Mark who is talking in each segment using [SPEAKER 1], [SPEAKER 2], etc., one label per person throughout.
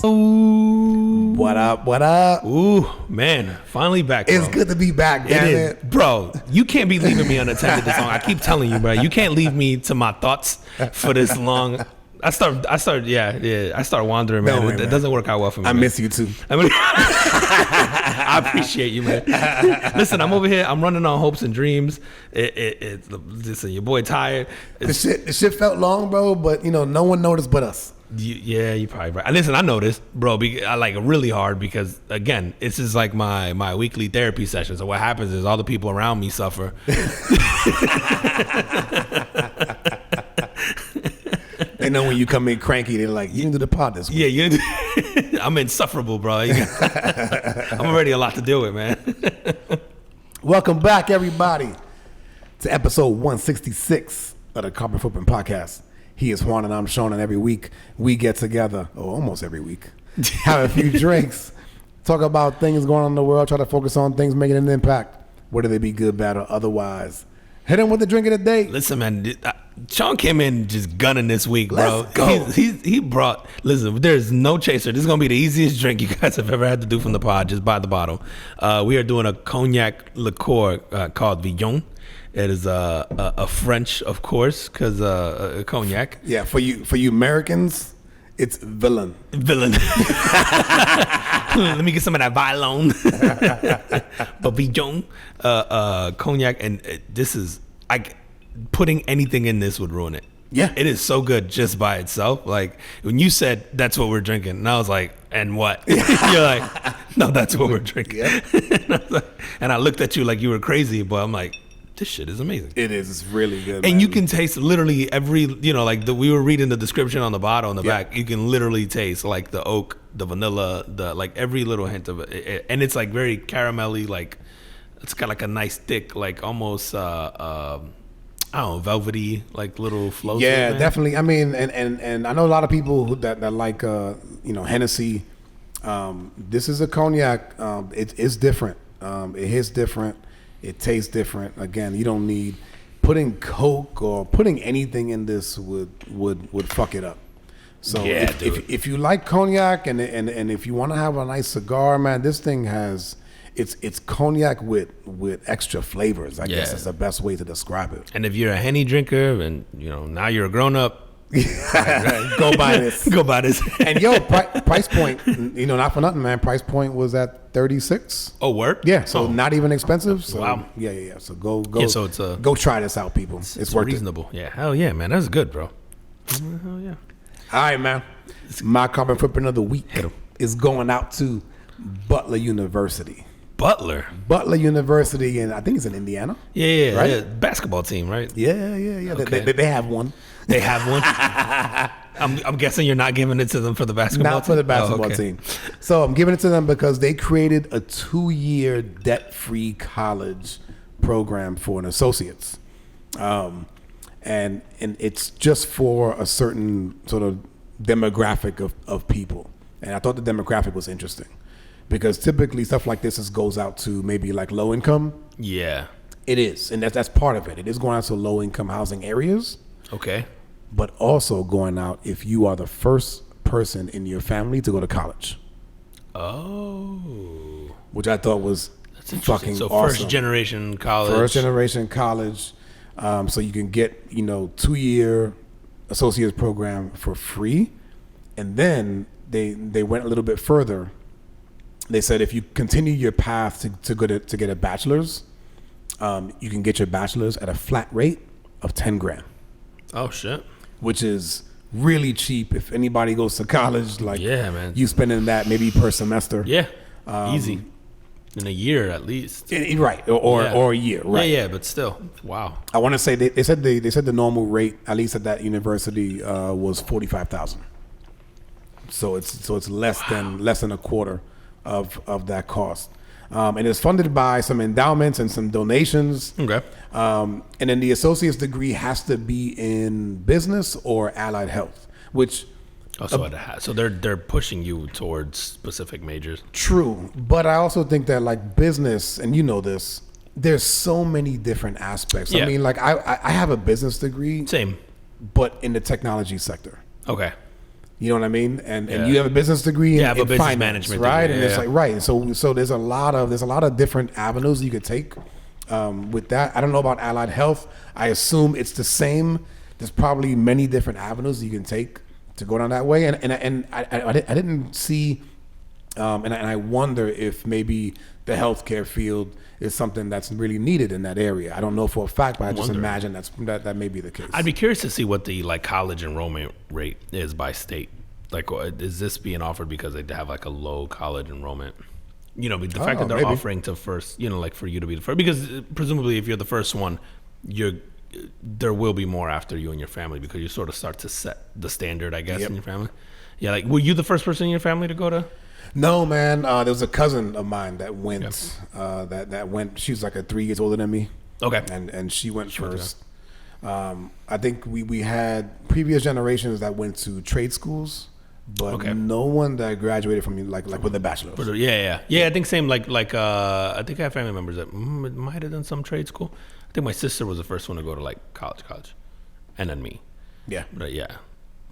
[SPEAKER 1] Ooh.
[SPEAKER 2] What up? What up?
[SPEAKER 1] Ooh, man, finally back, bro.
[SPEAKER 2] It's good to be back, damn it.
[SPEAKER 1] Bro, you can't be leaving me unattended this long. I keep telling you, bro. You can't leave me to my thoughts for this long. I start wandering, man.
[SPEAKER 2] Don't worry,
[SPEAKER 1] It
[SPEAKER 2] man.
[SPEAKER 1] doesn't work out well for me.
[SPEAKER 2] I
[SPEAKER 1] man.
[SPEAKER 2] miss you too.
[SPEAKER 1] I appreciate you, man. Listen, I'm over here. I'm running on hopes and dreams. Listen, your boy tired.
[SPEAKER 2] The shit felt long, bro, but no one noticed but us.
[SPEAKER 1] You probably right. Listen, I noticed, bro. I like it really hard because again, this is like my weekly therapy session. So what happens is all the people around me suffer.
[SPEAKER 2] They know when you come in cranky, they're like, you can do the pod this week.
[SPEAKER 1] Yeah, I'm insufferable, bro. I'm already a lot to deal with, man.
[SPEAKER 2] Welcome back, everybody, to episode 166 of the Carpet Footprint Podcast. He is Juan and I'm Sean, and every week we get together, or almost every week, have a few drinks, talk about things going on in the world, try to focus on things making an impact, whether they be good, bad, or otherwise. Hit him with the drink of the day.
[SPEAKER 1] Listen, man, Sean came in just gunning this week, bro.
[SPEAKER 2] Let's go.
[SPEAKER 1] He brought, listen, there's no chaser. This is going to be the easiest drink you guys have ever had to do from the pod, just buy the bottle. We are doing a cognac liqueur called Villon. It is a French, of course, because cognac.
[SPEAKER 2] Yeah, for you Americans, it's villain.
[SPEAKER 1] Let me get some of that Villon. But Villon, cognac, and this is, putting anything in this would ruin it.
[SPEAKER 2] Yeah.
[SPEAKER 1] It is so good just by itself. Like, when you said, that's what we're drinking, and I was like, and what? You're like, no, that's what we're drinking.
[SPEAKER 2] Yeah.
[SPEAKER 1] And I looked at you like you were crazy, but I'm like, this shit is amazing.
[SPEAKER 2] It is. It's really good.
[SPEAKER 1] And
[SPEAKER 2] man.
[SPEAKER 1] you can taste literally every, we were reading the description on the bottle on the back. You can literally taste like the oak, the vanilla, like every little hint of it. And it's like very caramelly, like it's got like a nice thick, like almost, I don't know, velvety, like little flows.
[SPEAKER 2] Yeah, definitely. I mean, and I know a lot of people that like, Hennessy. This is a cognac. It's different. It hits different. It tastes different. Again, you don't need putting Coke or putting anything in this would fuck it up. So
[SPEAKER 1] Yeah,
[SPEAKER 2] if you like cognac and if you want to have a nice cigar, man, this thing has it's cognac with extra flavors. I guess is the best way to describe it.
[SPEAKER 1] And if you're a Henny drinker and now you're a grown up,
[SPEAKER 2] go buy this.
[SPEAKER 1] Go buy this.
[SPEAKER 2] And price point, not for nothing, man. Price point was at $36.
[SPEAKER 1] Oh, word?
[SPEAKER 2] Yeah, so not even expensive. So,
[SPEAKER 1] wow.
[SPEAKER 2] Yeah. So go.
[SPEAKER 1] Yeah, so it's
[SPEAKER 2] go try this out, people. It's worth
[SPEAKER 1] reasonable. Yeah, hell yeah, man. That's good, bro. Hell yeah.
[SPEAKER 2] All right, man. My carbon footprint of the week is going out to Butler University.
[SPEAKER 1] Butler
[SPEAKER 2] University, and I think it's in Indiana.
[SPEAKER 1] Yeah,
[SPEAKER 2] right?
[SPEAKER 1] Yeah. Basketball team, right?
[SPEAKER 2] Yeah.
[SPEAKER 1] Okay.
[SPEAKER 2] They have one.
[SPEAKER 1] They have one. I'm guessing you're not giving it to them for the basketball team?
[SPEAKER 2] Not for the basketball team. So I'm giving it to them because they created a 2-year debt-free college program for an associate's. And it's just for a certain sort of demographic of people. And I thought the demographic was interesting because typically stuff like this goes out to maybe like low income.
[SPEAKER 1] Yeah.
[SPEAKER 2] It is. And that's part of it. It is going out to low income housing areas.
[SPEAKER 1] Okay.
[SPEAKER 2] But also going out if you are the first person in your family to go to college.
[SPEAKER 1] Oh.
[SPEAKER 2] Which I thought was fucking
[SPEAKER 1] so
[SPEAKER 2] awesome.
[SPEAKER 1] First generation college.
[SPEAKER 2] So you can get, 2-year associate's program for free. And then they went a little bit further. They said if you continue your path to get a bachelor's, you can get your bachelor's at a flat rate of $10,000.
[SPEAKER 1] Oh shit.
[SPEAKER 2] Which is really cheap if anybody goes to college. Like,
[SPEAKER 1] yeah, man.
[SPEAKER 2] You spending that maybe per semester.
[SPEAKER 1] Yeah. Easy. In a year at least.
[SPEAKER 2] Right. Or a year. Right.
[SPEAKER 1] Yeah, but still. Wow.
[SPEAKER 2] I want to say they said the normal rate, at least at that university, was $45,000. So it's less than a quarter of that cost. And it's funded by some endowments and some donations.
[SPEAKER 1] Okay.
[SPEAKER 2] And then the associate's degree has to be in business or allied health, which
[SPEAKER 1] so they're pushing you towards specific majors.
[SPEAKER 2] True, but I also think that like business, and this, there's so many different aspects.
[SPEAKER 1] Yeah.
[SPEAKER 2] I mean, like I have a business degree.
[SPEAKER 1] Same.
[SPEAKER 2] But in the technology sector.
[SPEAKER 1] Okay.
[SPEAKER 2] You know what I mean? And you have a business degree
[SPEAKER 1] have a
[SPEAKER 2] in
[SPEAKER 1] business
[SPEAKER 2] finance,
[SPEAKER 1] management
[SPEAKER 2] right?
[SPEAKER 1] degree,
[SPEAKER 2] And it's like right. So there's a lot of different avenues you could take with that. I don't know about allied health. I assume it's the same. There's probably many different avenues you can take to go down that way. And I didn't see, and I wonder if maybe the healthcare field is something that's really needed in that area. I don't know for a fact, but I just imagine that may be the case.
[SPEAKER 1] I'd be curious to see what the like college enrollment rate is by state. Like, is this being offered because they have like a low college enrollment? You know, the fact that they're offering to first, you know, like for you to be the first, because presumably if you're the first one, there will be more after you and your family, because you sort of start to set the standard, I guess, in your family. Yeah, like were you the first person in your family to go to?
[SPEAKER 2] No, man. There was a cousin of mine that went. That went. She was like 3 years older than me.
[SPEAKER 1] Okay.
[SPEAKER 2] And she went first. I think we had previous generations that went to trade schools, but no one that graduated from like with a bachelor's.
[SPEAKER 1] Yeah. I think same like I think I have family members that might have done some trade school. I think my sister was the first one to go to like college, and then me. Yeah.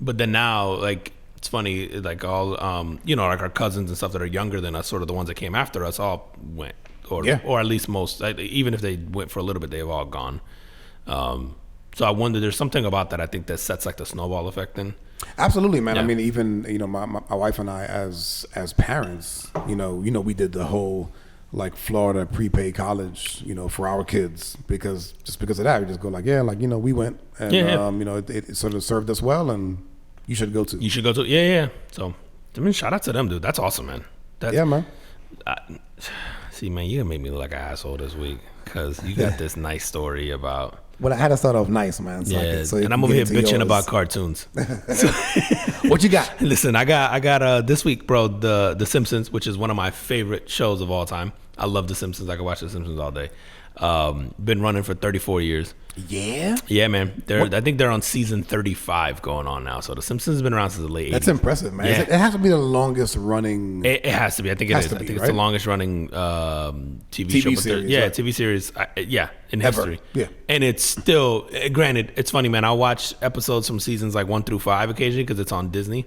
[SPEAKER 1] But then now like. It's funny, like all, you know, like our cousins and stuff that are younger than us, sort of the ones that came after us, all went, or at least most. Even if they went for a little bit, they've all gone. So I wonder, there's something about that I think that sets like the snowball effect in.
[SPEAKER 2] Absolutely, man. Yeah. I mean, even my wife and I, as parents, you know, we did the whole like Florida prepaid college, you know, for our kids because of that, we just go like, we went, and you know, it sort of served us well, and. You should go to. Yeah. So, I mean, shout out to them, dude. That's awesome, man. Man. See, man, you made me look like an asshole this week because you got this nice story about. Well, I had to start off nice, man. So
[SPEAKER 1] and I'm over here bitching about cartoons.
[SPEAKER 2] What you got?
[SPEAKER 1] Listen, I got this week, bro, the Simpsons, which is one of my favorite shows of all time. I love The Simpsons. I could watch The Simpsons all day. Been running for 34 years. Yeah, man. I think they're on season 35 going on now. So The Simpsons has been around since the late 80s.
[SPEAKER 2] That's impressive, man. Yeah. It has to be the longest running.
[SPEAKER 1] It has to be. I think it is. I think it's the longest running TV show.
[SPEAKER 2] Series,
[SPEAKER 1] TV series. In history.
[SPEAKER 2] Yeah.
[SPEAKER 1] And it's still, granted, it's funny, man. I'll watch episodes from seasons like 1 through 5 occasionally because it's on Disney.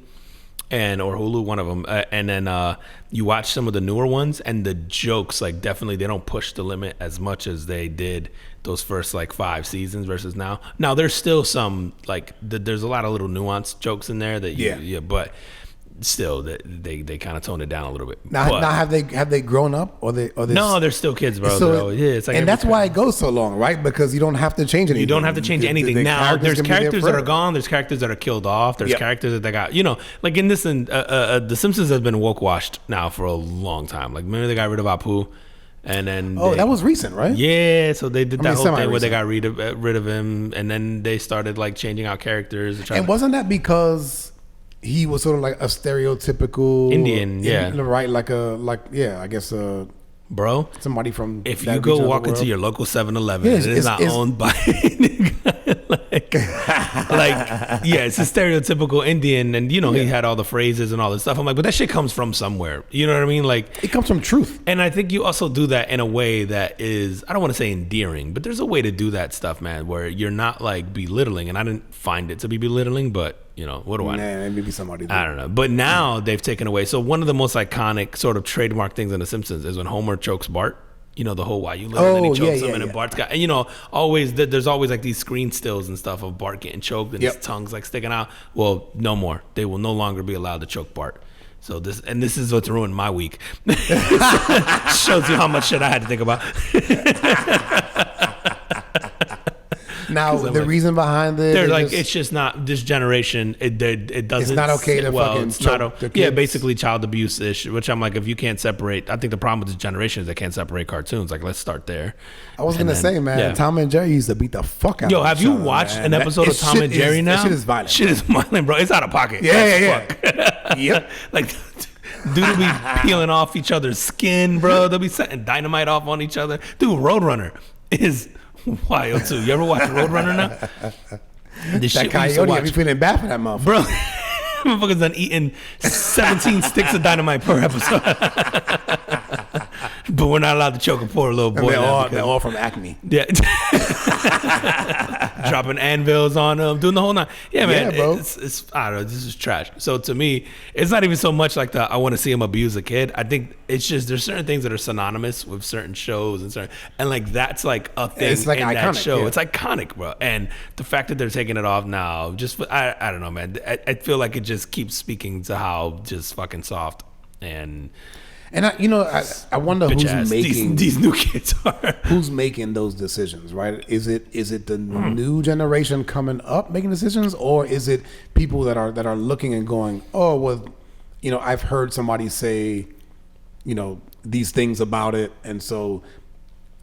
[SPEAKER 1] Or Hulu, one of them, and then you watch some of the newer ones, and the jokes, like, definitely they don't push the limit as much as they did those first like 5 seasons versus now. Now there's still some like there's a lot of little nuanced jokes in there that but still they kind of toned it down a little bit.
[SPEAKER 2] Now have they grown up or they
[SPEAKER 1] No, they're still kids, bro.
[SPEAKER 2] So,
[SPEAKER 1] it's like,
[SPEAKER 2] and that's why it goes so long, right? Because you don't have to change anything.
[SPEAKER 1] You don't have to change anything. Now there's characters that are gone, there's characters that are killed off, there's characters that they got, you know, like in this The Simpsons has been woke washed now for a long time. Like remember they got rid of Apu. And then
[SPEAKER 2] that was recent, right?
[SPEAKER 1] Yeah, so they did that whole thing where they got rid of him, and then they started like changing out characters.
[SPEAKER 2] And wasn't that because he was sort of like a stereotypical
[SPEAKER 1] Indian,
[SPEAKER 2] right? I guess
[SPEAKER 1] bro,
[SPEAKER 2] somebody from.
[SPEAKER 1] If you go walk into your local 7-Eleven, it is not owned by it's a stereotypical Indian, and you know he had all the phrases and all this stuff. I'm like, but that shit comes from somewhere. You know what I mean? Like
[SPEAKER 2] it comes from truth.
[SPEAKER 1] And I think you also do that in a way that is, I don't want to say endearing, but there's a way to do that stuff, man, where you're not like belittling. And I didn't find it to be belittling, but you know, what do I know?
[SPEAKER 2] Maybe somebody did.
[SPEAKER 1] I don't know. But now they've taken away. So one of the most iconic sort of trademark things in The Simpsons is when Homer chokes Bart. You know, the whole why you live, and then he chokes him, and then Bart's got, and you know, there's always like these screen stills and stuff of Bart getting choked and his tongue's like sticking out. Well, no more. They will no longer be allowed to choke Bart. So this is what's ruined my week. Shows you how much shit I had to think about.
[SPEAKER 2] Now the reason behind it,
[SPEAKER 1] they're like, it's just not this generation. It doesn't.
[SPEAKER 2] It's not okay to fucking choke the kids.
[SPEAKER 1] Basically child abuse ish. Which I'm like, if you can't separate, I think the problem with this generation is they can't separate cartoons. Like, let's start there.
[SPEAKER 2] I was gonna say, man, Tom and Jerry used to beat the fuck out.
[SPEAKER 1] Yo, have you watched an episode of Tom and Jerry now?
[SPEAKER 2] Shit is violent.
[SPEAKER 1] Shit is violent, bro. It's out of pocket.
[SPEAKER 2] Yeah. Yep.
[SPEAKER 1] Like, dude will be peeling off each other's skin, bro. They'll be setting dynamite off on each other. Dude, Roadrunner is wild too. You ever watch Roadrunner now?
[SPEAKER 2] That coyote, I be feeling bad for that motherfucker.
[SPEAKER 1] Bro, motherfucker's done eating 17 sticks of dynamite per episode. but we're not allowed to choke a poor little boy.
[SPEAKER 2] They're all from Acme.
[SPEAKER 1] Yeah. Dropping anvils on them, doing the whole nine. Yeah, man.
[SPEAKER 2] Yeah, bro.
[SPEAKER 1] It's I don't know. This is trash. So to me, it's not even so much like I want to see him abuse a kid. I think it's just there's certain things that are synonymous with certain shows and like that's like a thing
[SPEAKER 2] it's like
[SPEAKER 1] in
[SPEAKER 2] iconic,
[SPEAKER 1] that show.
[SPEAKER 2] yeah.
[SPEAKER 1] It's iconic, bro. And the fact that they're taking it off now, just I don't know, man. I feel like it just keeps speaking to how just fucking soft and
[SPEAKER 2] I wonder who's making
[SPEAKER 1] these new kids are.
[SPEAKER 2] Who's making those decisions, right? Is it the new generation coming up making decisions, or is it people that are looking and going, oh well, I've heard somebody say, these things about it, and so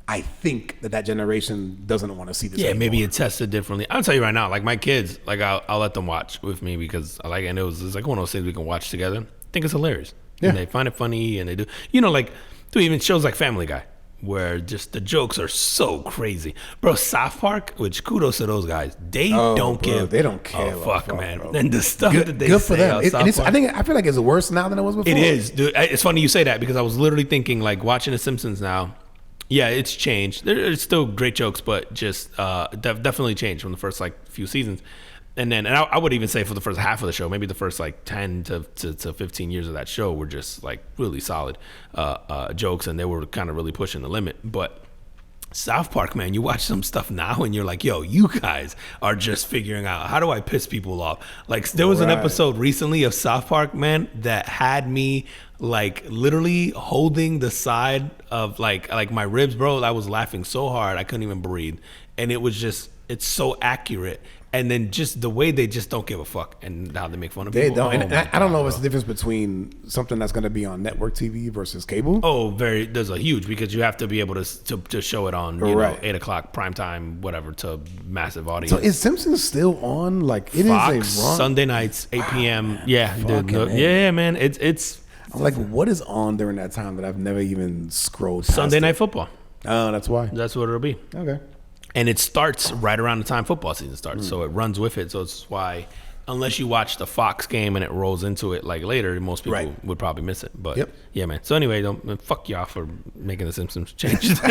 [SPEAKER 2] I think that generation doesn't want to see this.
[SPEAKER 1] Yeah,
[SPEAKER 2] anymore.
[SPEAKER 1] maybe it's tested differently. I'll tell you right now, like my kids, like I'll let them watch with me because I like it, and it's like one of those things we can watch together. I think it's hilarious. Yeah. And they find it funny, and they do. Like, dude, even shows like Family Guy, where just the jokes are so crazy. Bro, South Park, which kudos to those guys. They don't care.
[SPEAKER 2] They don't care.
[SPEAKER 1] Fuck, man.
[SPEAKER 2] Bro.
[SPEAKER 1] And the stuff that they
[SPEAKER 2] good
[SPEAKER 1] say
[SPEAKER 2] for them.
[SPEAKER 1] I
[SPEAKER 2] feel like it's worse now than it was before.
[SPEAKER 1] It is, dude. It's funny you say that because I was literally thinking, like, watching The Simpsons now. Yeah, it's changed. There's still great jokes, but just definitely changed from the first, like, few seasons. And I would even say for the first half of the show, maybe the first like 10 to 15 years of that show were just like really solid jokes, and they were kind of really pushing the limit. But South Park, man, you watch some stuff now and you're like, yo, you guys are just figuring out how do I piss people off. Like there was an episode recently of South Park, man, that had me like literally holding the side of like my ribs, bro. I was laughing so hard I couldn't even breathe, and it was just it's so accurate. And then just the way they just don't give a fuck and how they make fun of people.
[SPEAKER 2] They don't. And I don't know if it's the difference between something that's going to be on network TV versus cable.
[SPEAKER 1] Oh, there's a huge, because you have to be able to show it on 8 o'clock prime time, whatever, to massive audience.
[SPEAKER 2] So is Simpsons still on? Like it
[SPEAKER 1] Fox,
[SPEAKER 2] is a wrong
[SPEAKER 1] Sunday nights, 8 p.m. Yeah, man. It's.
[SPEAKER 2] I'm like, what is on during that time that I've never even scrolled past
[SPEAKER 1] Sunday Night Football.
[SPEAKER 2] Oh, that's why.
[SPEAKER 1] That's what it'll be.
[SPEAKER 2] Okay.
[SPEAKER 1] And it starts right around the time football season starts, so it runs with it. So it's why, unless you watch the Fox game and it rolls into it like later, most people would probably miss it. But yeah, man. So anyway, fuck y'all for making the Simpsons change. So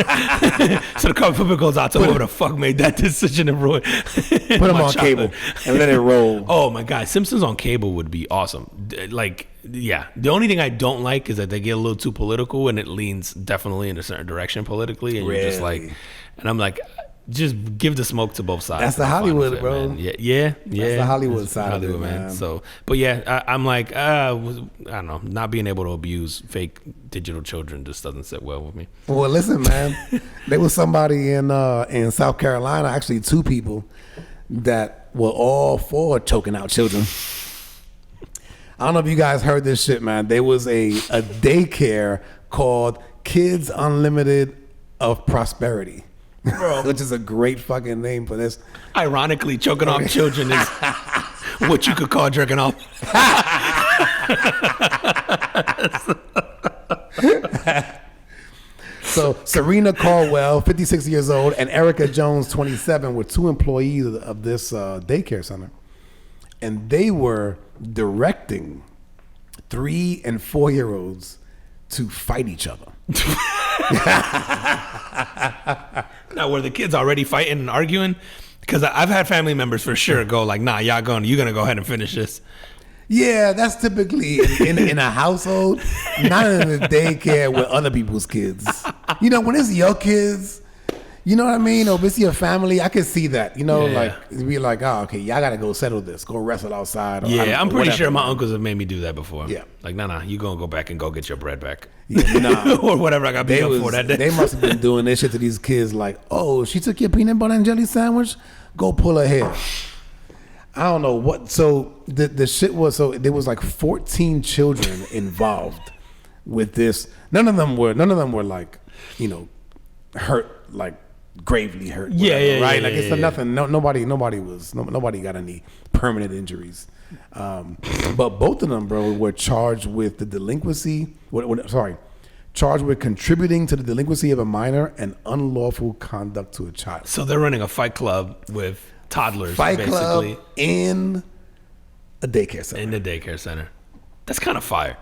[SPEAKER 1] the comic book goes out to whoever the fuck made that decision and ruin.
[SPEAKER 2] Put them on cable and let it roll.
[SPEAKER 1] Oh my god, Simpsons on cable would be awesome. Like, yeah, the only thing I don't like is that they get a little too political, and it leans definitely in a certain direction politically, and you're just like, and I'm like, just give the smoke to both sides.
[SPEAKER 2] That's the Hollywood, bro.
[SPEAKER 1] Man. Yeah.
[SPEAKER 2] That's the Hollywood side of it, man.
[SPEAKER 1] So, but yeah, I'm like, I don't know, not being able to abuse fake digital children just doesn't sit well with me.
[SPEAKER 2] Well, listen, man, there was somebody in South Carolina, actually two people, that were all for choking out children. I don't know if you guys heard this shit, man. There was a daycare called Kids Unlimited of Prosperity. Bro. Which is a great fucking name for this.
[SPEAKER 1] Ironically, choking off children is what you could call jerking off.
[SPEAKER 2] So Serena Caldwell, 56 years old, and Erica Jones, 27, were two employees of this daycare center. And they were directing 3 and 4-year-olds to fight each other.
[SPEAKER 1] Now, were the kids already fighting and arguing? Because I've had family members for sure go like, nah, you're going to go ahead and finish this.
[SPEAKER 2] Yeah, that's typically in a household, not in a daycare with other people's kids. You know, when it's your kids, you know what I mean? Or if it's your family, I can see that. You know, like, be like, oh, okay, y'all got to go settle this. Go wrestle outside. Or,
[SPEAKER 1] I'm pretty sure my uncles have made me do that before.
[SPEAKER 2] Yeah.
[SPEAKER 1] Like, nah, you going to go back and go get your bread back.
[SPEAKER 2] Yeah, nah.
[SPEAKER 1] Or whatever I got beat up for that day.
[SPEAKER 2] They must have been doing this shit to these kids like, oh, she took your peanut butter and jelly sandwich? Go pull her hair. I don't know what. So the shit was, so there was like 14 children involved with this. None of them were like, you know, hurt, like gravely hurt. Whatever, right? Like it's nothing. Nobody got any permanent injuries. But both of them, bro, were charged with the delinquency. Charged with contributing to the delinquency of a minor and unlawful conduct to a child.
[SPEAKER 1] So they're running a fight club with toddlers, basically.
[SPEAKER 2] Club in a daycare center.
[SPEAKER 1] In the daycare center. That's kind of fire.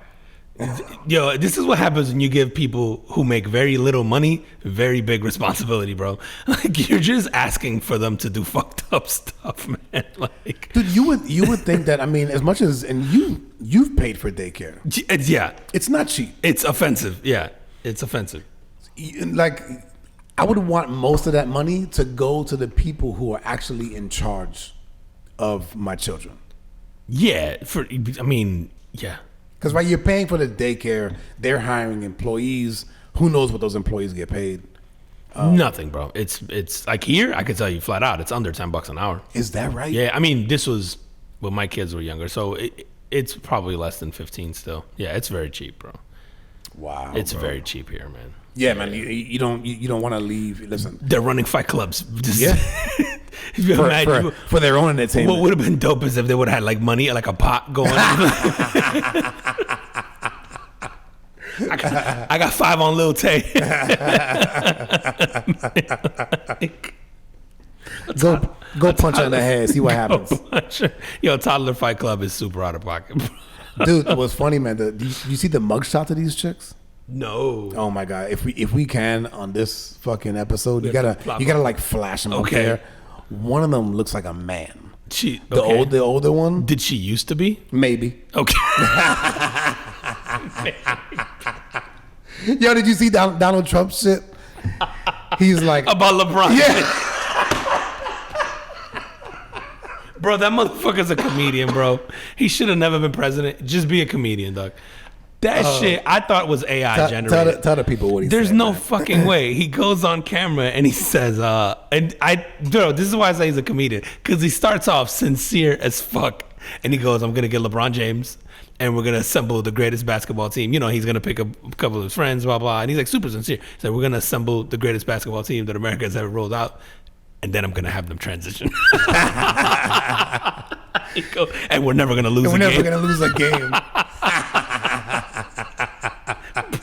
[SPEAKER 1] Yo, this is what happens when you give people who make very little money very big responsibility, bro. Like you're just asking for them to do fucked up stuff, man. Like,
[SPEAKER 2] Dude, you would think that, I mean, as much as, and you've paid for daycare.
[SPEAKER 1] yeah,
[SPEAKER 2] It's not cheap.
[SPEAKER 1] it's offensive. Yeah, it's offensive.
[SPEAKER 2] Like, I would want most of that money to go to the people who are actually in charge of my children.
[SPEAKER 1] Yeah, I mean, yeah.
[SPEAKER 2] Because right, you're paying for the daycare, they're hiring employees. Who knows what those employees get paid?
[SPEAKER 1] Nothing, bro. It's like here, I can tell you flat out, it's under $10 an hour.
[SPEAKER 2] Is that right?
[SPEAKER 1] Yeah, I mean, this was when my kids were younger, so it's probably less than 15 still. Yeah, it's very cheap, bro.
[SPEAKER 2] Wow.
[SPEAKER 1] It's very cheap here, man.
[SPEAKER 2] Yeah, man. You don't want to leave. Listen,
[SPEAKER 1] They're running fight clubs. Just,
[SPEAKER 2] Yeah.
[SPEAKER 1] if you imagine,
[SPEAKER 2] for their own entertainment.
[SPEAKER 1] what would have been dope is if they would have had like money, like a pot going. I got 5 on Lil Tay.
[SPEAKER 2] Go punch her in the head. See what happens.
[SPEAKER 1] Yo, toddler fight club is super out of pocket, bro.
[SPEAKER 2] Dude, what's funny, man? You see the mugshots of these chicks?
[SPEAKER 1] No.
[SPEAKER 2] Oh my god! If we can on this fucking episode, you
[SPEAKER 1] have to
[SPEAKER 2] gotta like flash them up
[SPEAKER 1] Okay.
[SPEAKER 2] there. One of them looks like a man.
[SPEAKER 1] The
[SPEAKER 2] The older one,
[SPEAKER 1] Did she used to be?
[SPEAKER 2] maybe.
[SPEAKER 1] Okay.
[SPEAKER 2] Yo, did you see Donald Trump's shit? He's like,
[SPEAKER 1] About LeBron.
[SPEAKER 2] yeah.
[SPEAKER 1] Bro, that motherfucker's a comedian, bro. He should have never been president. Just be a comedian, dog. That shit I thought was AI generated.
[SPEAKER 2] Tell the people what he
[SPEAKER 1] There's
[SPEAKER 2] said,
[SPEAKER 1] no
[SPEAKER 2] man.
[SPEAKER 1] fucking way. He goes on camera and he says, bro, this is why I say he's a comedian. Because he starts off sincere as fuck. And he goes, I'm going to get LeBron James and we're going to assemble the greatest basketball team. You know, he's going to pick a couple of his friends, blah, blah. And he's like super sincere. He's like, we're going to assemble the greatest basketball team that America has ever rolled out. And then I'm going to have them transition. And we're never going to lose
[SPEAKER 2] We're
[SPEAKER 1] a
[SPEAKER 2] never
[SPEAKER 1] game.
[SPEAKER 2] gonna lose a game.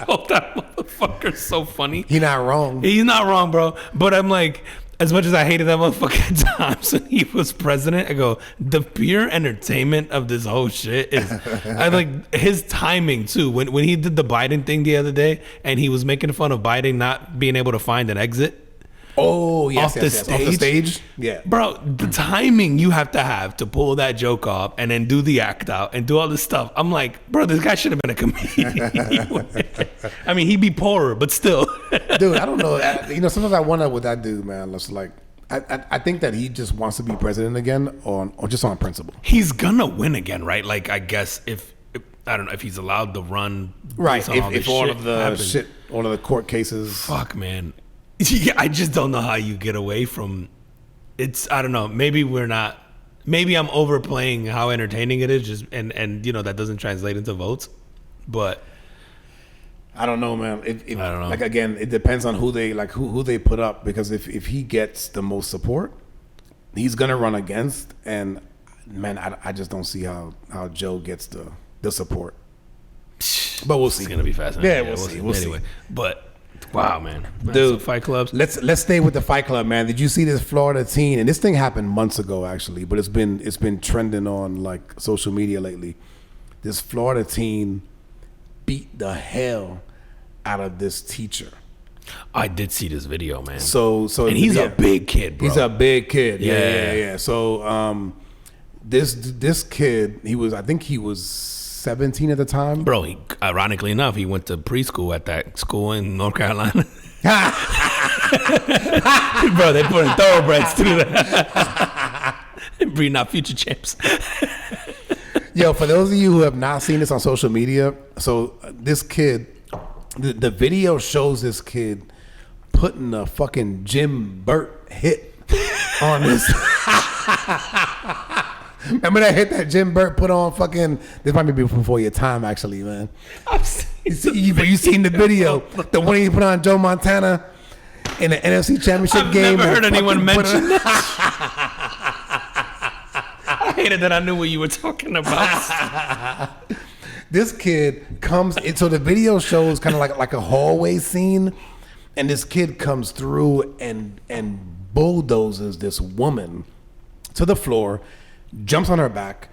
[SPEAKER 1] Bro, that motherfucker's so funny.
[SPEAKER 2] He's not wrong.
[SPEAKER 1] He's not wrong, bro. But I'm like, as much as I hated that motherfucker at times when he was president, I go, the pure entertainment of this whole shit is, I like his timing too. When he did the Biden thing the other day and he was making fun of Biden not being able to find an exit.
[SPEAKER 2] Oh, yes,
[SPEAKER 1] Off the
[SPEAKER 2] Off the stage? Yeah.
[SPEAKER 1] Bro, the timing you have to pull that joke off and then do the act out and do all this stuff. I'm like, bro, this guy should have been a comedian. I mean, he'd be poorer, but still.
[SPEAKER 2] Dude, I don't know. Sometimes I wonder what that dude, man. It's like, I think that he just wants to be president again or just on principle.
[SPEAKER 1] He's gonna win again, right? Like, I guess if I don't know if he's allowed to run.
[SPEAKER 2] Right.
[SPEAKER 1] based on all this
[SPEAKER 2] If all
[SPEAKER 1] shit
[SPEAKER 2] of the
[SPEAKER 1] happens.
[SPEAKER 2] shit, all of the court cases.
[SPEAKER 1] Fuck, man. Yeah, I just don't know how you get away from it's. I don't know. Maybe we're not. Maybe I'm overplaying how entertaining it is. Just and that doesn't translate into votes. But
[SPEAKER 2] I don't know, man.
[SPEAKER 1] I don't know.
[SPEAKER 2] Like again, it depends on who they put up because if he gets the most support, he's gonna run against. And man, I just don't see how Joe gets the support. But we'll see.
[SPEAKER 1] It's gonna be fascinating.
[SPEAKER 2] Yeah, we'll see. We'll
[SPEAKER 1] anyway,
[SPEAKER 2] see.
[SPEAKER 1] but wow, man.
[SPEAKER 2] Dude,
[SPEAKER 1] so fight clubs.
[SPEAKER 2] Let's stay with the fight club, man. Did you see this Florida teen? And this thing happened months ago, actually, but it's been trending on like social media lately. This Florida teen beat the hell out of this teacher.
[SPEAKER 1] I did see this video, man.
[SPEAKER 2] So
[SPEAKER 1] and he's a big kid, bro.
[SPEAKER 2] He's a big kid.
[SPEAKER 1] Yeah.
[SPEAKER 2] Yeah. So this kid, I think he was 17 at the time.
[SPEAKER 1] Bro, ironically enough, he went to preschool at that school in North Carolina. Bro, they put in thoroughbreds through that. Breeding out future champs.
[SPEAKER 2] Yo, for those of you who have not seen this on social media, so this kid, the video shows this kid putting a fucking Jim Burt hit on this. Remember that hit that Jim Burt put on fucking, this might be before your time actually, man.
[SPEAKER 1] I've seen
[SPEAKER 2] You seen the video, the one he put on Joe Montana in the NFC Championship
[SPEAKER 1] I've
[SPEAKER 2] game.
[SPEAKER 1] never heard
[SPEAKER 2] and
[SPEAKER 1] anyone
[SPEAKER 2] fucking put
[SPEAKER 1] mention that. I hated that I knew what you were talking about.
[SPEAKER 2] This kid comes in, so the video shows kind of like a hallway scene, and this kid comes through and bulldozes this woman to the floor, jumps on her back,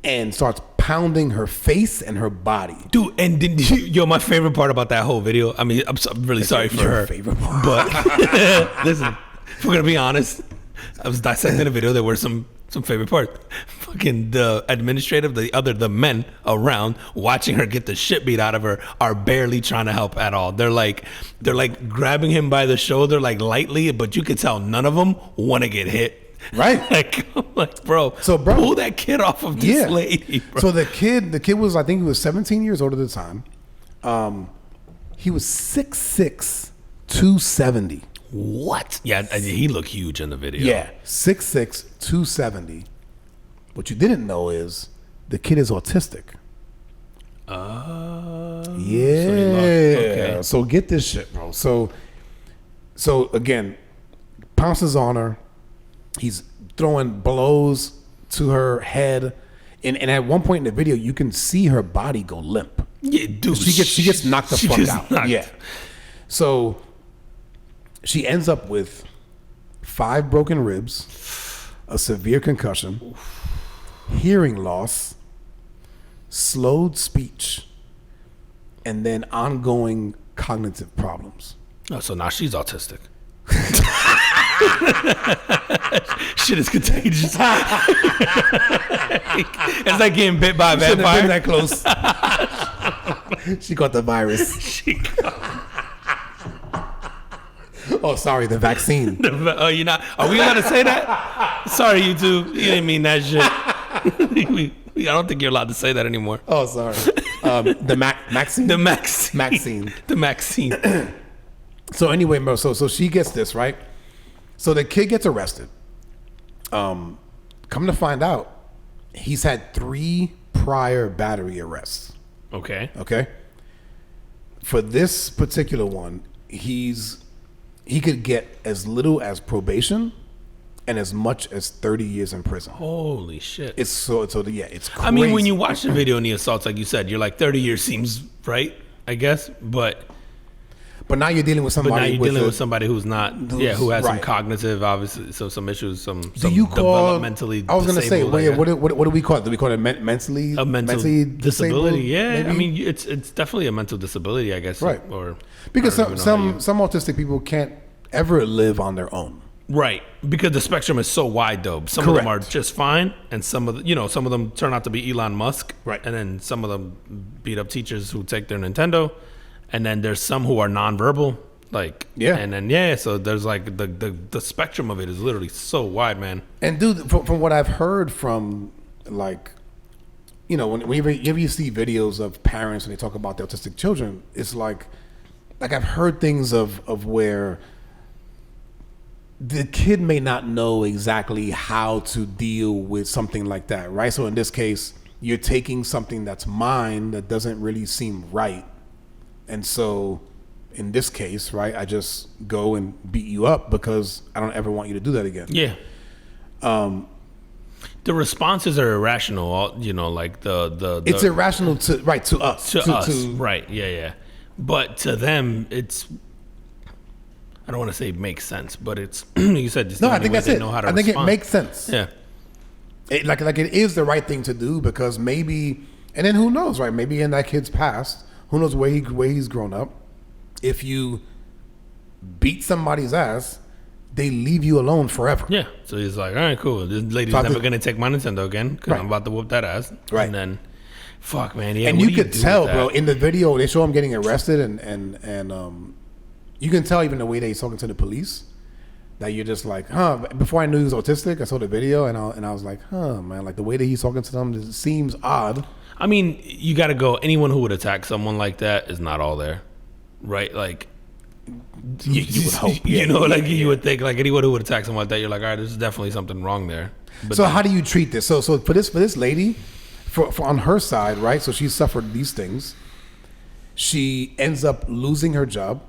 [SPEAKER 2] and starts pounding her face and her body.
[SPEAKER 1] Dude, and my favorite part about that whole video, I mean, I'm really sorry for her.
[SPEAKER 2] Favorite part.
[SPEAKER 1] But listen, if we're going to be honest, I was dissecting the video. There were some favorite parts. Fucking the administrative, the men around watching her get the shit beat out of her are barely trying to help at all. They're like grabbing him by the shoulder like lightly, but you could tell none of them want to get hit.
[SPEAKER 2] Right.
[SPEAKER 1] like, bro, pull that kid off of this lady, bro.
[SPEAKER 2] So the kid was, I think he was 17 years old at the time. He was 6'6", 270.
[SPEAKER 1] What? Yeah, he looked huge in the video.
[SPEAKER 2] Yeah, 6'6", 270. What you didn't know is the kid is autistic.
[SPEAKER 1] Okay.
[SPEAKER 2] So get this shit, bro. So again, pounces on her. He's throwing blows to her head, and at one point in the video, you can see her body go limp.
[SPEAKER 1] Yeah, dude.
[SPEAKER 2] She gets knocked the fuck out. Yeah. So she ends up with 5 broken ribs, a severe concussion, hearing loss, slowed speech, and then ongoing cognitive problems.
[SPEAKER 1] Oh, so now she's autistic. Shit is contagious. It's like getting bit by a vampire.
[SPEAKER 2] That close. She got the virus. Oh, sorry, the vaccine.
[SPEAKER 1] You're not. Are we allowed to say that? Sorry, YouTube. You didn't mean that shit. I don't think you're allowed to say that anymore.
[SPEAKER 2] Oh, sorry. The Maxine.
[SPEAKER 1] The Maxine.
[SPEAKER 2] Maxine.
[SPEAKER 1] The Maxine.
[SPEAKER 2] So anyway, bro. So she gets this right. So the kid gets arrested. Come to find out, he's had 3 prior battery arrests.
[SPEAKER 1] Okay.
[SPEAKER 2] Okay. For this particular one, he could get as little as probation and as much as 30 years in prison.
[SPEAKER 1] Holy shit.
[SPEAKER 2] It's crazy.
[SPEAKER 1] I mean, when you watch the video and the assaults, like you said, you're like 30 years seems right, I guess, but
[SPEAKER 2] now you're dealing with somebody.
[SPEAKER 1] Who's not, who has some cognitive, obviously, so some issues, some developmentally.
[SPEAKER 2] I was gonna say, what do we call it? Do we call it mentally?
[SPEAKER 1] A mentally disability? Yeah,
[SPEAKER 2] maybe?
[SPEAKER 1] I mean, it's definitely a mental disability, I guess.
[SPEAKER 2] Right.
[SPEAKER 1] Or
[SPEAKER 2] because some autistic people can't ever live on their own.
[SPEAKER 1] Right, because the spectrum is so wide, though. Some of them are just fine, and some of them turn out to be Elon Musk.
[SPEAKER 2] Right,
[SPEAKER 1] and then some of them beat up teachers who take their Nintendo. And then there's some who are nonverbal, and then so there's like the spectrum of it is literally so wide, man.
[SPEAKER 2] And dude, from what I've heard from whenever you see videos of parents and they talk about their autistic children, it's like I've heard things of where the kid may not know exactly how to deal with something like that, right? So in this case, you're taking something that's mine that doesn't really seem right. And so, in this case, right, I just go and beat you up because I don't ever want you to do that again.
[SPEAKER 1] Yeah. The responses are irrational. Like the
[SPEAKER 2] it's irrational to us.
[SPEAKER 1] To us, right? Yeah. But to them, it's. I don't want to say makes sense, but it's you said. Just
[SPEAKER 2] I think that's it.
[SPEAKER 1] I
[SPEAKER 2] think it makes sense.
[SPEAKER 1] Yeah.
[SPEAKER 2] Like it is the right thing to do because maybe, and then who knows, right? Maybe in that kid's past. Who knows where he's grown up? If you beat somebody's ass, they leave you alone forever.
[SPEAKER 1] Yeah. So he's like, all right, cool. This lady's never going to take my Nintendo again because I'm about to whoop that ass.
[SPEAKER 2] Right.
[SPEAKER 1] And then, fuck, man. Yeah,
[SPEAKER 2] and you could tell, bro, in the video, they show him getting arrested and you can tell even the way that he's talking to the police that you're just like, before I knew he was autistic, I saw the video and I was like, man, like the way that he's talking to them it seems odd.
[SPEAKER 1] I mean, you got to go. Anyone who would attack someone like that is not all there, right? Like, you would hope, you would think, like anyone who would attack someone like that, you're like, all right, there's definitely something wrong there. But
[SPEAKER 2] so how do you treat this? So for this lady, for on her side, right? So she suffered these things. She ends up losing her job.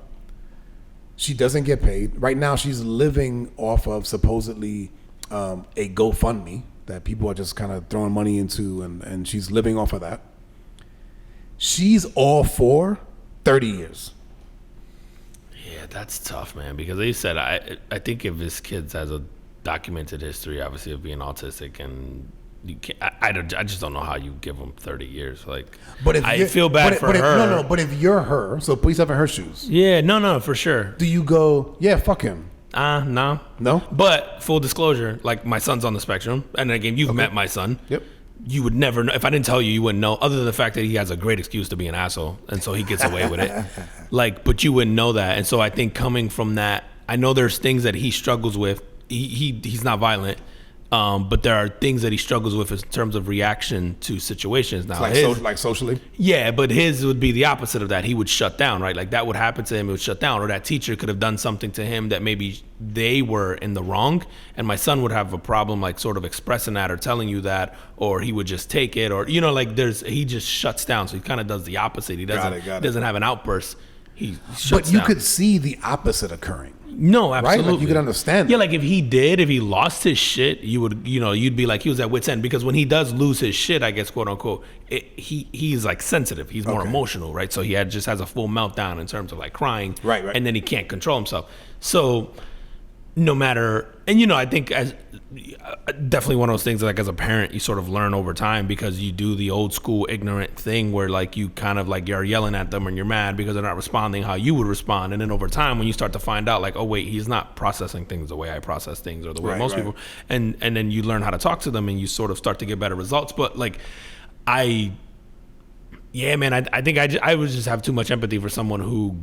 [SPEAKER 2] She doesn't get paid. Right now, she's living off of supposedly a GoFundMe that people are just kind of throwing money into, and she's living off of that. She's all for 30 years.
[SPEAKER 1] Yeah, that's tough, man, because they said, I think if this kid has a documented history, obviously, of being autistic, and you can't. I just don't know how you give them 30 years. Like,
[SPEAKER 2] But if
[SPEAKER 1] I feel bad for her.
[SPEAKER 2] But if you're her, so put yourself in her shoes.
[SPEAKER 1] Yeah, no, for sure.
[SPEAKER 2] Do you go, yeah, fuck him?
[SPEAKER 1] No.
[SPEAKER 2] No?
[SPEAKER 1] But full disclosure, like my son's on the spectrum, and again, you've met my son.
[SPEAKER 2] Yep.
[SPEAKER 1] You would never know if I didn't tell you. You wouldn't know, other than the fact that he has a great excuse to be an asshole, and so he gets away with it. Like, but you wouldn't know that, and so I think coming from that, I know there's things that he struggles with. He's not violent, but there are things that he struggles with in terms of reaction to situations. Now,
[SPEAKER 2] like socially.
[SPEAKER 1] Yeah, but his would be the opposite of that. He would shut down, right? Like that would happen to him. It would shut down, or that teacher could have done something to him that maybe they were in the wrong, and my son would have a problem, like sort of expressing that or telling you that, or he would just take it, or like he just shuts down. So he kind of does the opposite. He doesn't have an outburst. He shuts down.
[SPEAKER 2] But you could see the opposite occurring.
[SPEAKER 1] No, absolutely.
[SPEAKER 2] Right? Like you could understand.
[SPEAKER 1] Yeah, like if he lost his shit, you'd be like he was at wit's end, because when he does lose his shit, I guess, quote unquote, he's like sensitive. He's more emotional, right? So he just has a full meltdown in terms of like crying,
[SPEAKER 2] right,
[SPEAKER 1] and then he can't control himself. So no matter, and I think as definitely one of those things that, like, as a parent, you sort of learn over time, because you do the old school ignorant thing where like you kind of like you're yelling at them and you're mad because they're not responding how you would respond, and then over time when you start to find out like, oh wait, he's not processing things the way I process things, or the way most people, and then you learn how to talk to them and you sort of start to get better results. But like I think I would just have too much empathy for someone who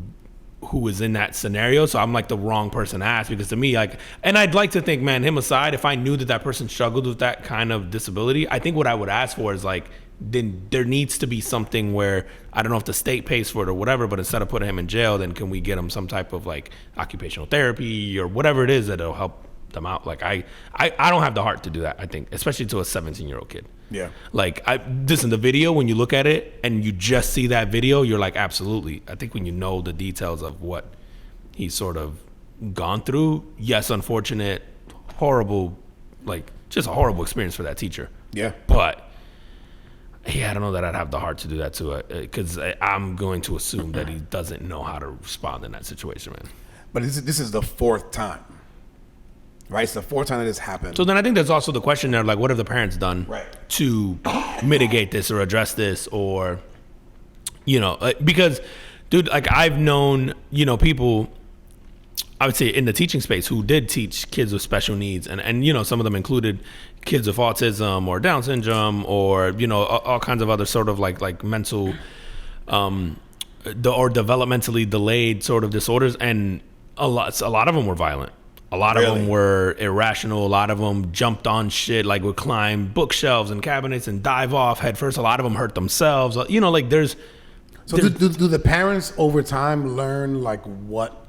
[SPEAKER 1] is in that scenario. So I'm like the wrong person to ask, because to me, like, and I'd like to think, man, him aside, if I knew that person struggled with that kind of disability, I think what I would ask for is like, then there needs to be something where, I don't know if the state pays for it or whatever, but instead of putting him in jail, then can we get him some type of like occupational therapy or whatever it is that'll help them out. Like I don't have the heart to do that, I think, especially to a 17-year-old kid.
[SPEAKER 2] Yeah.
[SPEAKER 1] Like this in the video, when you look at it and you just see that video, you're like, absolutely. I think when you know the details of what he's sort of gone through, yes, unfortunate, horrible, like just a horrible experience for that teacher.
[SPEAKER 2] Yeah.
[SPEAKER 1] But I don't know that I'd have the heart to do that to it, because I'm going to assume that he doesn't know how to respond in that situation, man.
[SPEAKER 2] But this is the fourth time. Right, it's the fourth time that this happened.
[SPEAKER 1] So then I think there's also the question there, like, what have the parents done to mitigate this or address this, or, because, dude, like I've known, people, I would say in the teaching space, who did teach kids with special needs, and some of them included kids with autism or Down syndrome, or all kinds of other sort of like mental, or developmentally delayed sort of disorders, and a lot of them were violent. A lot of them were irrational. A lot of them jumped on shit, like would climb bookshelves and cabinets and dive off head first. A lot of them hurt themselves. Like there's.
[SPEAKER 2] So do the parents over time learn like what?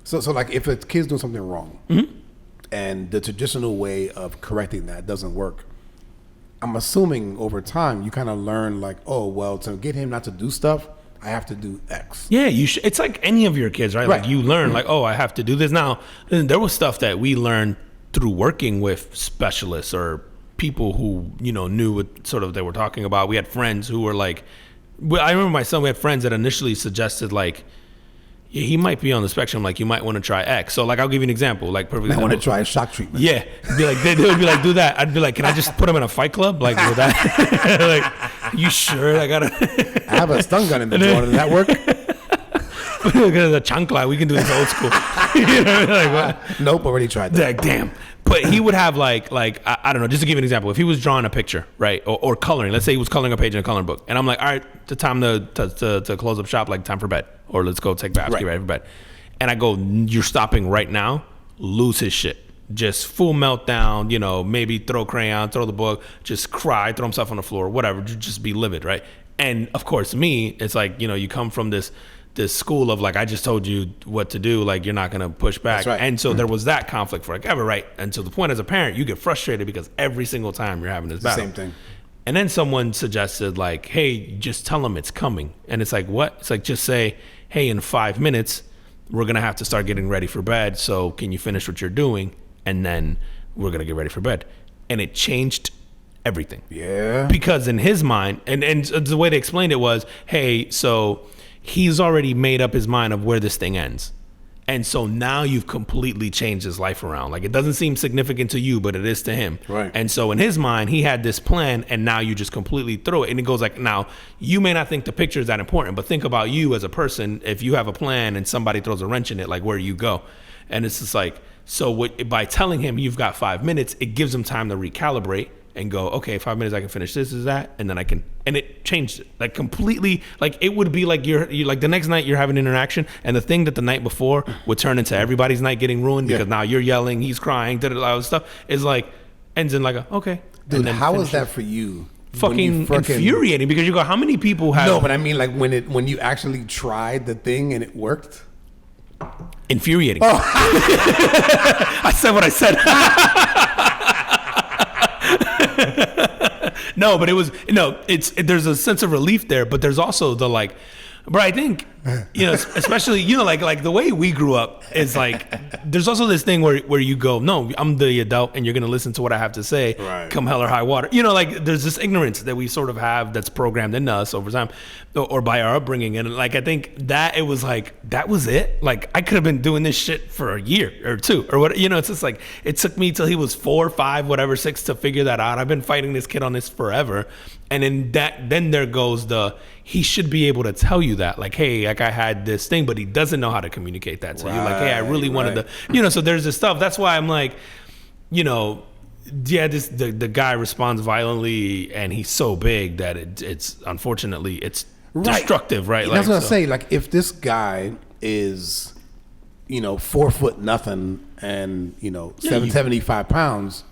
[SPEAKER 2] So like if a kid's doing something wrong, and the traditional way of correcting that doesn't work, I'm assuming over time you kind of learn like, oh well, to get him not to do stuff, I have to do X. Yeah,
[SPEAKER 1] you should. It's like any of your kids, right? Like you learn, like, oh, I have to do this. Now, there was stuff that we learned through working with specialists or people who, knew what sort of they were talking about. We had friends who were like, I remember my son, we had friends that initially suggested like, yeah, he might be on the spectrum. Like, you might want to try X. So, like, I'll give you an example. Like, perfect.
[SPEAKER 2] I want to try a shock treatment.
[SPEAKER 1] Yeah, be like, they would be like, do that. I'd be like, can I just put him in a fight club? Like, with that? Like, you sure? I
[SPEAKER 2] have a stun gun in the drawer. Does that work?
[SPEAKER 1] A chancla. We can do this old school.
[SPEAKER 2] Nope, already tried that.
[SPEAKER 1] Like, damn. But he would have like I don't know, just to give you an example, if he was drawing a picture, right, or coloring, let's say he was coloring a page in a coloring book, and I'm like, all right, the time to close up shop, like time for bed, or let's go take baths, get ready for bed, and I go, you're stopping right now, lose his shit, just full meltdown, maybe throw crayon, throw the book, just cry, throw himself on the floor, whatever, just be livid, right? And of course, me, it's like, you come from this school of like, I just told you what to do, like you're not gonna push back.
[SPEAKER 2] That's right.
[SPEAKER 1] And so there was that conflict for like ever, right? And to the point, as a parent, you get frustrated because every single time you're having this battle.
[SPEAKER 2] Same thing.
[SPEAKER 1] And then someone suggested like, hey, just tell them it's coming. And it's like, what? It's like, just say, hey, in 5 minutes we're gonna have to start getting ready for bed, so can you finish what you're doing, and then we're gonna get ready for bed. And it changed everything.
[SPEAKER 2] Yeah.
[SPEAKER 1] Because in his mind, and the way they explained it was, hey, so he's already made up his mind of where this thing ends. And so now you've completely changed his life around. Like, it doesn't seem significant to you, but it is to him.
[SPEAKER 2] Right.
[SPEAKER 1] And so in his mind, he had this plan, and now you just completely throw it. And it goes like, now, you may not think the picture is that important, but think about you as a person. If you have a plan and somebody throws a wrench in it, like, where do you go? And it's just like, so by telling him you've got 5 minutes, it gives him time to recalibrate and go, okay, 5 minutes, I can finish this, is that, and then I can, and it changed it, like, completely. Like, it would be like you're like, the next night you're having an interaction, and the thing that the night before would turn into everybody's night getting ruined because now you're yelling, he's crying, all that stuff, is like, ends in like a, okay.
[SPEAKER 2] Dude, how is that for you?
[SPEAKER 1] Fucking infuriating, because you go, how many people have...
[SPEAKER 2] No, but I mean, like, when you actually tried the thing and it worked?
[SPEAKER 1] Infuriating. Oh. I said what I said. No, but there's a sense of relief there, but there's also the like, but I think, especially, like the way we grew up is like, there's also this thing where you go, no, I'm the adult and you're going to listen to what I have to say, come hell or high water. Like, there's this ignorance that we sort of have that's programmed in us over time or by our upbringing. And like, I think that it was like, that was it. Like, I could have been doing this shit for a year or two or what, it's just like, it took me till he was 4, 5, whatever, 6 to figure that out. I've been fighting this kid on this forever. And then there goes he should be able to tell you that, like, hey, like, I had this thing, but he doesn't know how to communicate that to you. Like, hey, I really wanted to, so there's this stuff. That's why I'm like, the guy responds violently, and he's so big that it's unfortunately it's destructive, right?
[SPEAKER 2] Like, I was gonna say, like, if this guy is, 4 foot nothing and 75 pounds.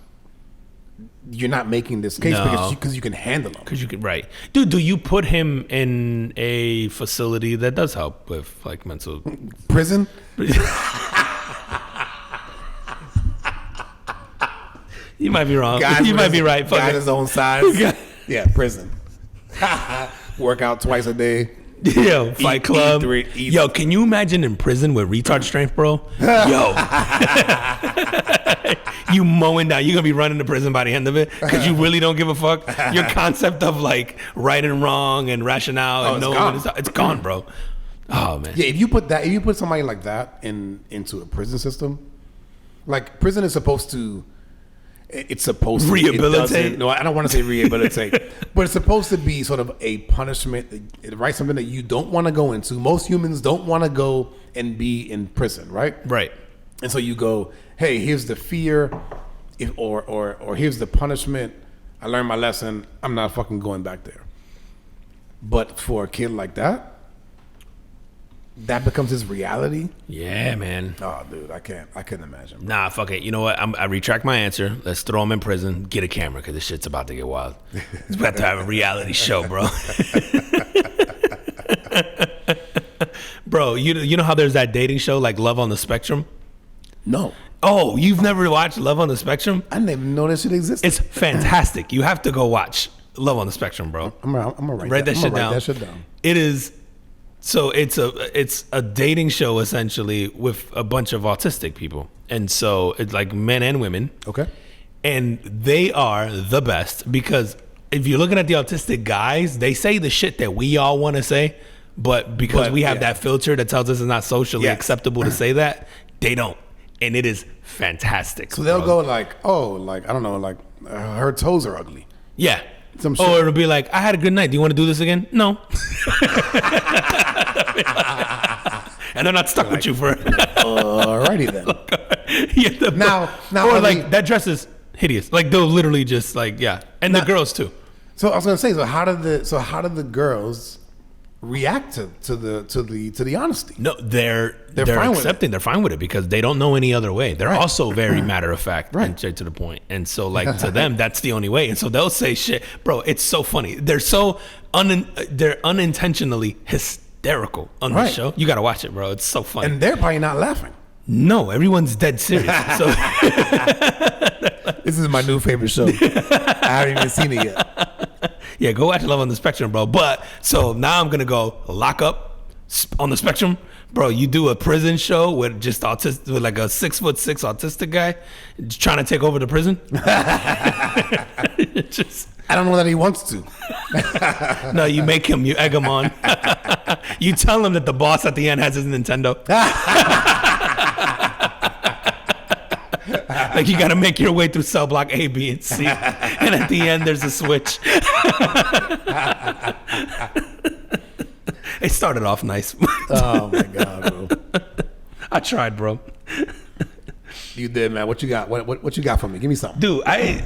[SPEAKER 2] You're not making this case because you can handle him.
[SPEAKER 1] Because you can, right. Dude, do you put him in a facility that does help with, like, mental...
[SPEAKER 2] Prison?
[SPEAKER 1] You might be wrong. You might be right.
[SPEAKER 2] Got his own size. Yeah, prison. Work out twice a day.
[SPEAKER 1] Yo, Fight Club. Yo, can you imagine in prison with retard strength, bro? Yo. You mowing down. You're going to be running to prison by the end of it because you really don't give a fuck. Your concept of, like, right and wrong and rationale and it's gone, bro. Oh, man.
[SPEAKER 2] Yeah, if you put somebody like that into a prison system, like, prison is supposed to... It's supposed to
[SPEAKER 1] rehabilitate.
[SPEAKER 2] No, I don't want to say rehabilitate, but it's supposed to be sort of a punishment, right? Something that you don't want to go into. Most humans don't want to go and be in prison, right?
[SPEAKER 1] Right.
[SPEAKER 2] And so you go, hey, here's the fear, or here's the punishment. I learned my lesson. I'm not fucking going back there. But for a kid like that, that becomes his reality.
[SPEAKER 1] Yeah, man.
[SPEAKER 2] Oh, dude, I couldn't imagine. Bro.
[SPEAKER 1] Nah, fuck it. You know what? I retract my answer. Let's throw him in prison. Get a camera because this shit's about to get wild. It's about to have a reality show, bro. Bro, you know how there's that dating show like Love on the Spectrum?
[SPEAKER 2] No.
[SPEAKER 1] Oh, you've never watched Love on the Spectrum?
[SPEAKER 2] I didn't even know that shit existed.
[SPEAKER 1] It's fantastic. You have to go watch Love on the Spectrum, bro.
[SPEAKER 2] I'm gonna write that shit down.
[SPEAKER 1] It is. So it's a dating show essentially with a bunch of autistic people. And so it's like men and women.
[SPEAKER 2] Okay.
[SPEAKER 1] And they are the best because if you're looking at the autistic guys, they say the shit that we all want to say, but because we have that filter that tells us it's not socially acceptable to say that, they don't. And it is fantastic.
[SPEAKER 2] So they'll go like, oh, like, I don't know, like her toes are ugly.
[SPEAKER 1] Yeah.
[SPEAKER 2] Some shit.
[SPEAKER 1] Or it'll be like, I had a good night. Do you want to do this again? No. And they're not stuck with you for
[SPEAKER 2] alrighty then. Now,
[SPEAKER 1] or like that dress is hideous. Like they'll literally just like, yeah. And the girls too.
[SPEAKER 2] So I was gonna say, how did the girls react to the honesty?
[SPEAKER 1] No, they're fine accepting. They're fine with it because they don't know any other way. They're also very matter of fact and straight to the point. And so like to them, that's the only way. And so they'll say shit, bro. It's so funny. They're so they're unintentionally hysterical on the show. You got to watch it, bro. It's so funny.
[SPEAKER 2] And they're probably not laughing.
[SPEAKER 1] No, everyone's dead serious. So
[SPEAKER 2] this is my new favorite show. I haven't even seen it yet.
[SPEAKER 1] Yeah, go watch Love on the Spectrum, bro. But so now I'm gonna go Lock Up on the Spectrum, bro. You do a prison show with just autistic, with like a 6'6" autistic guy trying to take over the prison.
[SPEAKER 2] I don't know that he wants to.
[SPEAKER 1] No, you make him. You egg him on. You tell him that the boss at the end has his Nintendo. Like you got to make your way through cell block A, B, and C, and at the end there's a switch. It started off nice.
[SPEAKER 2] Oh my god, bro!
[SPEAKER 1] I tried, bro.
[SPEAKER 2] You did, man. What you got? What you got for me? Give me something,
[SPEAKER 1] Dude. I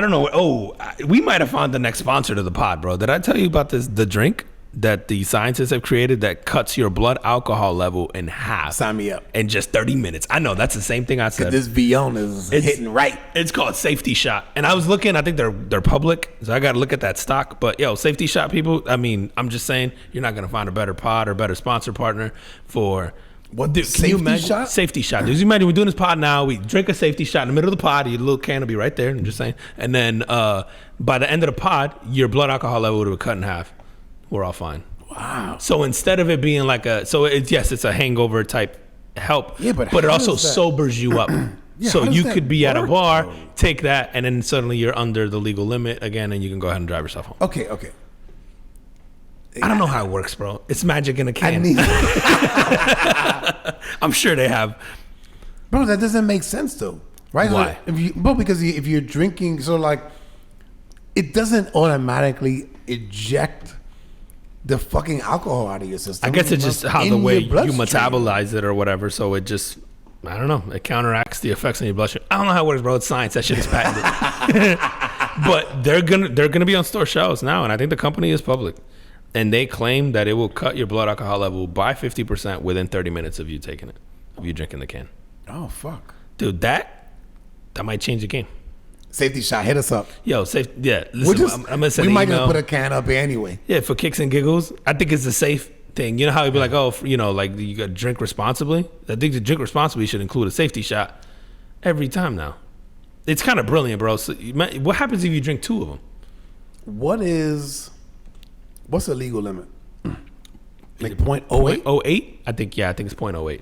[SPEAKER 1] don't know. Oh, we might have found the next sponsor to the pod, bro. Did I tell you about this? The drink that the scientists have created that cuts your blood alcohol level in half.
[SPEAKER 2] Sign me up.
[SPEAKER 1] In just 30 minutes. I know that's the same thing I said.
[SPEAKER 2] This Vion is hitting right.
[SPEAKER 1] It's called Safety Shot, and I was looking. I think they're public, so I got to look at that stock. But yo, Safety Shot people. I mean, I'm just saying, you're not gonna find a better pod or better sponsor partner for.
[SPEAKER 2] What,
[SPEAKER 1] dude, can you imagine?
[SPEAKER 2] Shot?
[SPEAKER 1] Safety Shot. Dude, you imagine we're doing this pod now. We drink a Safety Shot in the middle of the pod. Your little can will be right there. I'm just saying. And then by the end of the pod, your blood alcohol level would cut in half. We're all fine.
[SPEAKER 2] Wow.
[SPEAKER 1] So instead of it being like it's a hangover type help.
[SPEAKER 2] Yeah, but
[SPEAKER 1] it also sobers you up.
[SPEAKER 2] Yeah,
[SPEAKER 1] so you could be
[SPEAKER 2] work,
[SPEAKER 1] at a bar,
[SPEAKER 2] bro?
[SPEAKER 1] take that, and then suddenly you're under the legal limit again, and you can go ahead and drive yourself home.
[SPEAKER 2] Okay.
[SPEAKER 1] I don't know how it works, bro. It's magic in a can. I'm sure they have.
[SPEAKER 2] Bro, that doesn't make sense though, right?
[SPEAKER 1] Why?
[SPEAKER 2] Because if you're drinking, so like, it doesn't automatically eject the fucking alcohol out of your system.
[SPEAKER 1] I guess it's just how the way you
[SPEAKER 2] bloodstream.
[SPEAKER 1] metabolize it or whatever. So it just, I don't know. It counteracts the effects on your bloodstream. I don't know how it works, bro. It's science. That shit is patented. But they're gonna be on store shelves now, and I think the company is public, and they claim that it will cut your blood alcohol level by 50% within 30 minutes of you taking it, of you drinking the can.
[SPEAKER 2] Oh fuck,
[SPEAKER 1] dude, that might change the game.
[SPEAKER 2] Safety Shot, hit us up.
[SPEAKER 1] Yo, yeah. Listen, I'm gonna send
[SPEAKER 2] we
[SPEAKER 1] an
[SPEAKER 2] might
[SPEAKER 1] email.
[SPEAKER 2] just put a can up here anyway.
[SPEAKER 1] Yeah, for kicks and giggles. I think it's a safe thing. You know how you'd be like, oh, like you got to drink responsibly. I think the drink responsibly should include a safety shot every time now. It's kind of brilliant, bro. So what happens if you drink 2 of them?
[SPEAKER 2] What's the legal limit? Like 0.08?
[SPEAKER 1] 0.08? I think it's 0.08.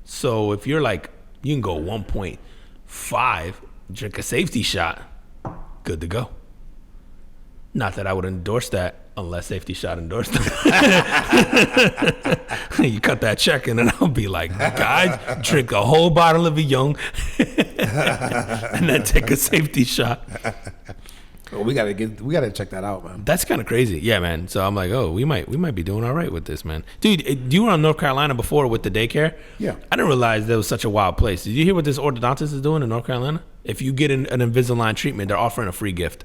[SPEAKER 1] So if you're like, you can go 1.5, drink a safety shot, good to go. Not that I would endorse that unless Safety Shot endorsed it. You cut that check and then I'll be like, guys, drink a whole bottle of Young and then take a safety shot.
[SPEAKER 2] Well, we gotta check that out, man.
[SPEAKER 1] That's kind of crazy. Yeah, man. So I'm like, oh, we might be doing all right with this, man. Dude, you were on North Carolina before with the daycare?
[SPEAKER 2] Yeah.
[SPEAKER 1] I didn't realize that was such a wild place. Did you hear what this orthodontist is doing in North Carolina? If you get an Invisalign treatment, they're offering a free gift.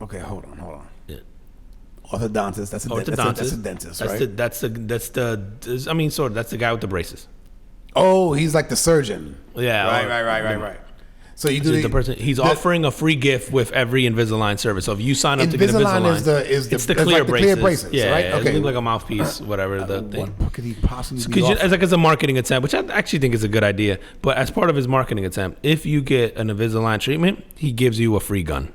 [SPEAKER 2] Okay, hold on.
[SPEAKER 1] Yeah.
[SPEAKER 2] Orthodontist. That's a dentist, right?
[SPEAKER 1] That's the guy with the braces.
[SPEAKER 2] Oh, he's like the surgeon.
[SPEAKER 1] Yeah.
[SPEAKER 2] Right. So you do
[SPEAKER 1] the person. He's offering a free gift with every Invisalign service. So if you sign up to get
[SPEAKER 2] Invisalign
[SPEAKER 1] Invisalign, it's the clear braces. Yeah,
[SPEAKER 2] right?
[SPEAKER 1] Okay. It looks like a mouthpiece, whatever the thing.
[SPEAKER 2] What could he possibly be offering?
[SPEAKER 1] It's like as a marketing attempt, which I actually think is a good idea. But as part of his marketing attempt, if you get an Invisalign treatment, he gives you a free gun.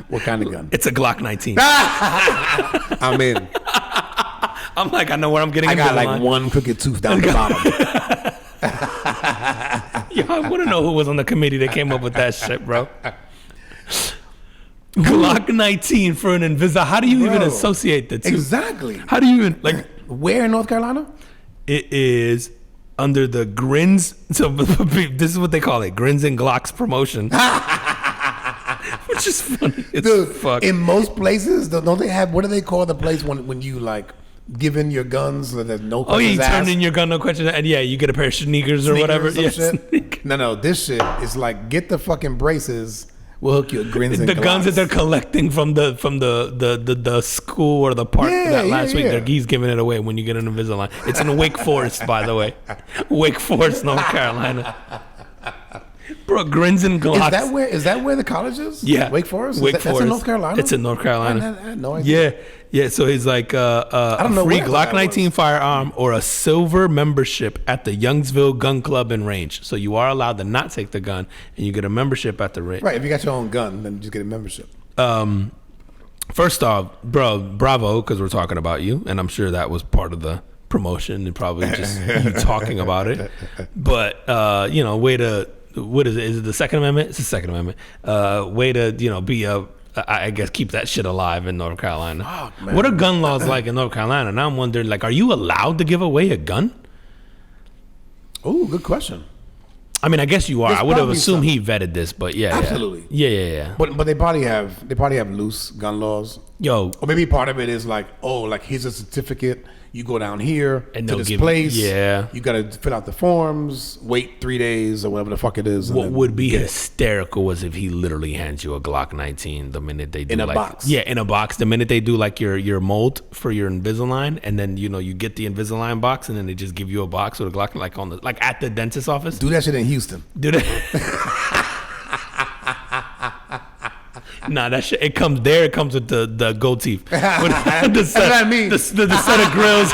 [SPEAKER 2] What kind of gun?
[SPEAKER 1] It's a Glock 19.
[SPEAKER 2] I'm in.
[SPEAKER 1] I'm like, I know where I'm getting.
[SPEAKER 2] I got like one crooked tooth down the bottom.
[SPEAKER 1] Yo, I want to know who was on the committee that came up with that shit, bro. Glock 19 for an Invisalign. How do you even associate the two?
[SPEAKER 2] Exactly.
[SPEAKER 1] How do you even
[SPEAKER 2] where in North Carolina?
[SPEAKER 1] It is under the Grins. So this is what they call it: Grins and Glocks promotion. Which is funny.
[SPEAKER 2] Dude, in most places, don't they have, what do they call the place when you like give in your guns so there's no questions
[SPEAKER 1] you
[SPEAKER 2] asked?
[SPEAKER 1] turn in your gun, no questions, and yeah, you get a pair of sneakers or whatever.
[SPEAKER 2] Shit. No, this shit is like, get the fucking braces. We'll hook you a Grins and
[SPEAKER 1] the guns that they're collecting from the school or the park that last week. He's giving it away when you get an Invisalign. It's in Wake Forest, by the way. Wake Forest, North Carolina. Bro, Grins and Glocks.
[SPEAKER 2] Is that where the college is?
[SPEAKER 1] Yeah.
[SPEAKER 2] Wake Forest?
[SPEAKER 1] Forest.
[SPEAKER 2] That's in North Carolina?
[SPEAKER 1] It's in North Carolina.
[SPEAKER 2] I had no idea.
[SPEAKER 1] Yeah. So he's like a free Glock 19 firearm or a silver membership at the Youngsville Gun Club and Range. So you are allowed to not take the gun, and you get a membership at the range.
[SPEAKER 2] Right. If you got your own gun, then you just get a membership.
[SPEAKER 1] First off, bro, bravo, because we're talking about you, and I'm sure that was part of the promotion and probably just you talking about it. But way to. What is it? Is it the Second Amendment? It's the Second Amendment. Way to, be I guess keep that shit alive in North Carolina.
[SPEAKER 2] Fuck,
[SPEAKER 1] what are gun laws like in North Carolina? Now I'm wondering, like, are you allowed to give away a gun?
[SPEAKER 2] Oh, good question.
[SPEAKER 1] I mean, I guess you are.
[SPEAKER 2] There's
[SPEAKER 1] I would have
[SPEAKER 2] probably
[SPEAKER 1] assumed
[SPEAKER 2] some.
[SPEAKER 1] he vetted this, but yeah.
[SPEAKER 2] Absolutely.
[SPEAKER 1] Yeah.
[SPEAKER 2] But they probably have loose gun laws.
[SPEAKER 1] Yo,
[SPEAKER 2] Or maybe part of it is like, oh, like here's a certificate. You go down here
[SPEAKER 1] And
[SPEAKER 2] to
[SPEAKER 1] they'll
[SPEAKER 2] this
[SPEAKER 1] give-
[SPEAKER 2] place.
[SPEAKER 1] yeah.
[SPEAKER 2] You got to fill out the forms, wait 3 days or whatever the fuck it is. and
[SPEAKER 1] what
[SPEAKER 2] then
[SPEAKER 1] would be
[SPEAKER 2] get it.
[SPEAKER 1] hysterical was if he literally hands you a Glock 19 the minute they do
[SPEAKER 2] In a
[SPEAKER 1] like
[SPEAKER 2] box.
[SPEAKER 1] Yeah, in a box. The minute they do like your mold for your Invisalign, and then you get the Invisalign box, and then they just give you a box with a Glock like at the dentist's office.
[SPEAKER 2] Do that shit in Houston.
[SPEAKER 1] Do they? Nah, that shit. It comes there. It comes with the gold teeth. With the set,
[SPEAKER 2] what I mean.
[SPEAKER 1] The set of grills.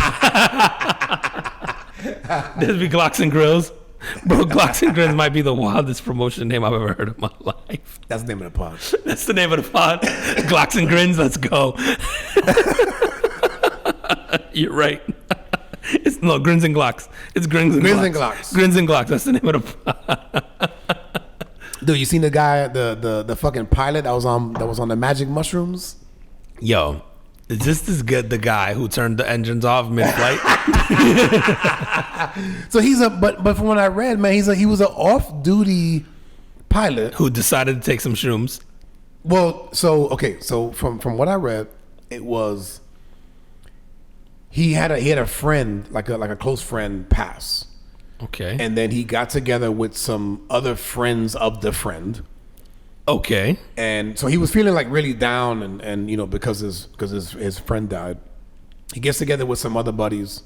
[SPEAKER 1] There's be Glocks and grills, bro. Glocks and Grins might be the wildest promotion name I've ever heard in my life.
[SPEAKER 2] That's the name of the pod.
[SPEAKER 1] That's the name of the pod. Glocks and Grins. Let's go. You're right. It's no Grins and Glocks. It's Grins and
[SPEAKER 2] Grins
[SPEAKER 1] Glocks.
[SPEAKER 2] and Glocks.
[SPEAKER 1] Grins and Glocks. That's the name of the pod.
[SPEAKER 2] Dude, you seen the guy, the fucking pilot that was on the magic mushrooms?
[SPEAKER 1] Yo, is this good? The guy who turned the engines off mid-flight?
[SPEAKER 2] So but from what I read, man, he was an off-duty pilot.
[SPEAKER 1] Who decided to take some shrooms?
[SPEAKER 2] Well, so from what I read, it was he had a friend, like a close friend, pass.
[SPEAKER 1] Okay.
[SPEAKER 2] And then he got together with some other friends of the friend.
[SPEAKER 1] Okay.
[SPEAKER 2] And so he was feeling like really down and because his friend died. He gets together with some other buddies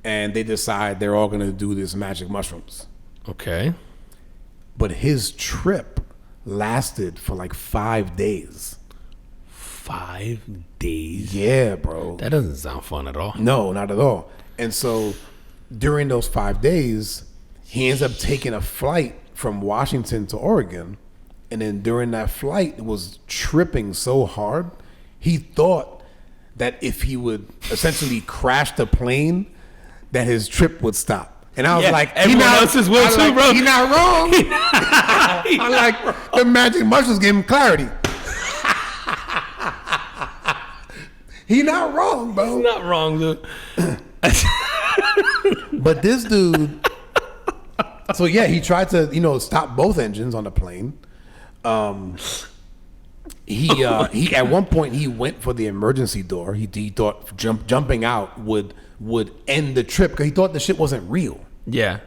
[SPEAKER 2] and they decide they're all gonna do this magic mushrooms.
[SPEAKER 1] Okay.
[SPEAKER 2] But his trip lasted for like 5 days.
[SPEAKER 1] 5 days?
[SPEAKER 2] Yeah, bro.
[SPEAKER 1] That doesn't sound fun at all.
[SPEAKER 2] No, not at all. And so during those 5 days, he ends up taking a flight from Washington to Oregon. And then during that flight, was tripping so hard, he thought that if he would essentially crash the plane, that his trip would stop. And I was
[SPEAKER 1] Yeah,
[SPEAKER 2] like,
[SPEAKER 1] everyone else's will too, bro.
[SPEAKER 2] He's not wrong. I'm like, the magic mushrooms gave him clarity. He not wrong, bro.
[SPEAKER 1] Not wrong, dude.
[SPEAKER 2] But this dude, so yeah, he tried to stop both engines on the plane. He at one point he went for the emergency door. He thought jumping out would end the trip because he thought the shit wasn't real.
[SPEAKER 1] Yeah.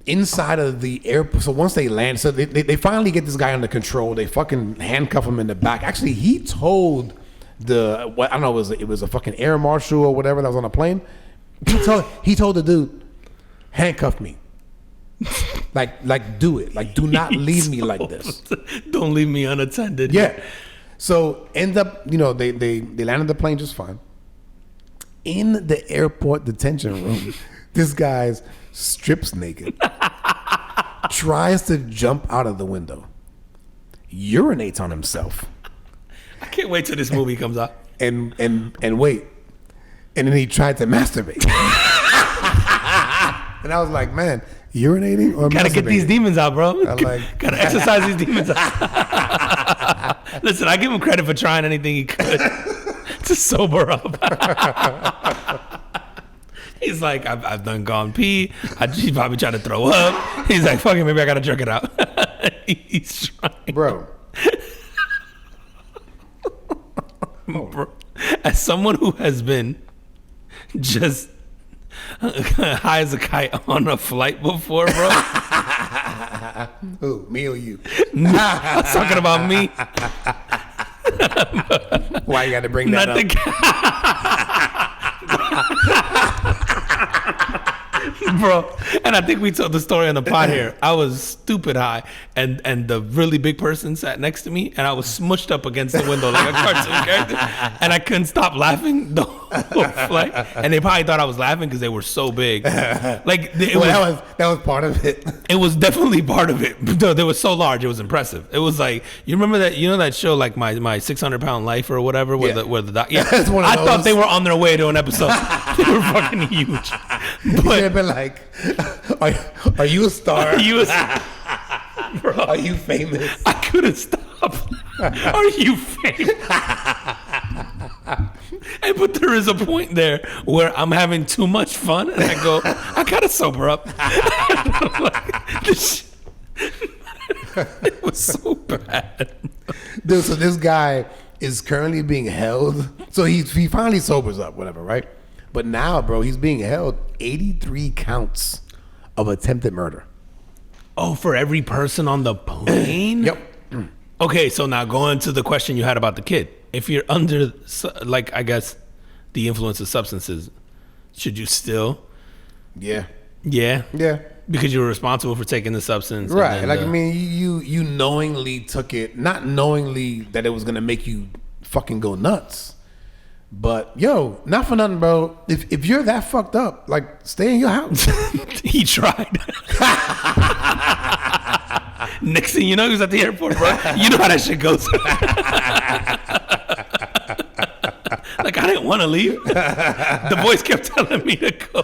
[SPEAKER 2] Inside of the airport, so once they land, so they finally get this guy under control. They fucking handcuff him in the back. Actually, he told I don't know, it was a fucking air marshal or whatever that was on a plane. He told the dude, handcuff me. Like do it. Like, do not leave me like this.
[SPEAKER 1] Don't leave me unattended.
[SPEAKER 2] Yeah. So end up, they landed the plane just fine. In the airport detention room, this guy's strips naked, tries to jump out of the window, urinates on himself,
[SPEAKER 1] I can't wait till this movie comes out.
[SPEAKER 2] and wait, and then he tried to masturbate. And I was like, man, urinating or
[SPEAKER 1] Gotta get these
[SPEAKER 2] masturbating?
[SPEAKER 1] demons out, bro.
[SPEAKER 2] like-
[SPEAKER 1] Gotta exercise these demons out. Listen, I give him credit for trying anything he could to sober up. He's like, I've done gone pee. He's probably trying to throw up. He's like, fuck it, maybe I gotta jerk it out. He's trying.
[SPEAKER 2] Bro.
[SPEAKER 1] Bro, as someone who has been just high as a kite on a flight before, bro.
[SPEAKER 2] Who, me or you?
[SPEAKER 1] I was talking about me.
[SPEAKER 2] Why you got to bring that
[SPEAKER 1] Not
[SPEAKER 2] up?
[SPEAKER 1] Bro, and I think we told the story on the pod here. I was stupid high, and the really big person sat next to me, and I was smushed up against the window like a cartoon character, and I couldn't stop laughing the whole flight. And they probably thought I was laughing because they were so big. Like
[SPEAKER 2] that was part of it.
[SPEAKER 1] it was definitely part of it. They were so large, it was impressive. It was like, you remember that, that show, like my 600-pound life or whatever, where
[SPEAKER 2] That's one of
[SPEAKER 1] I thought
[SPEAKER 2] those.
[SPEAKER 1] they were on their way to an episode. They were fucking huge.
[SPEAKER 2] You should have been like, are you a star?
[SPEAKER 1] Bro,
[SPEAKER 2] Are you famous?
[SPEAKER 1] I couldn't stop. Are you famous? But there is a point there where I'm having too much fun, and I go, I gotta sober up. Like, it was so bad.
[SPEAKER 2] Dude, so this guy is currently being held. So he finally sobers up, whatever, right? But now, bro, he's being held 83 counts of attempted murder.
[SPEAKER 1] Oh, for every person on the plane?
[SPEAKER 2] Yep.
[SPEAKER 1] Okay, so now going to the question you had about the kid. If you're under, like, I guess, the influence of substances, should you still?
[SPEAKER 2] Yeah.
[SPEAKER 1] Yeah?
[SPEAKER 2] Yeah.
[SPEAKER 1] Because you were responsible for taking the substance.
[SPEAKER 2] Right. Like, I mean, you knowingly took it, not knowingly that it was going to make you fucking go nuts. But, yo, not for nothing, bro. If you're that fucked up, like, stay in your house.
[SPEAKER 1] He tried. Next thing you know, he was at the airport, bro. You know how that shit goes. Like, I didn't want to leave. The voice kept telling me to go.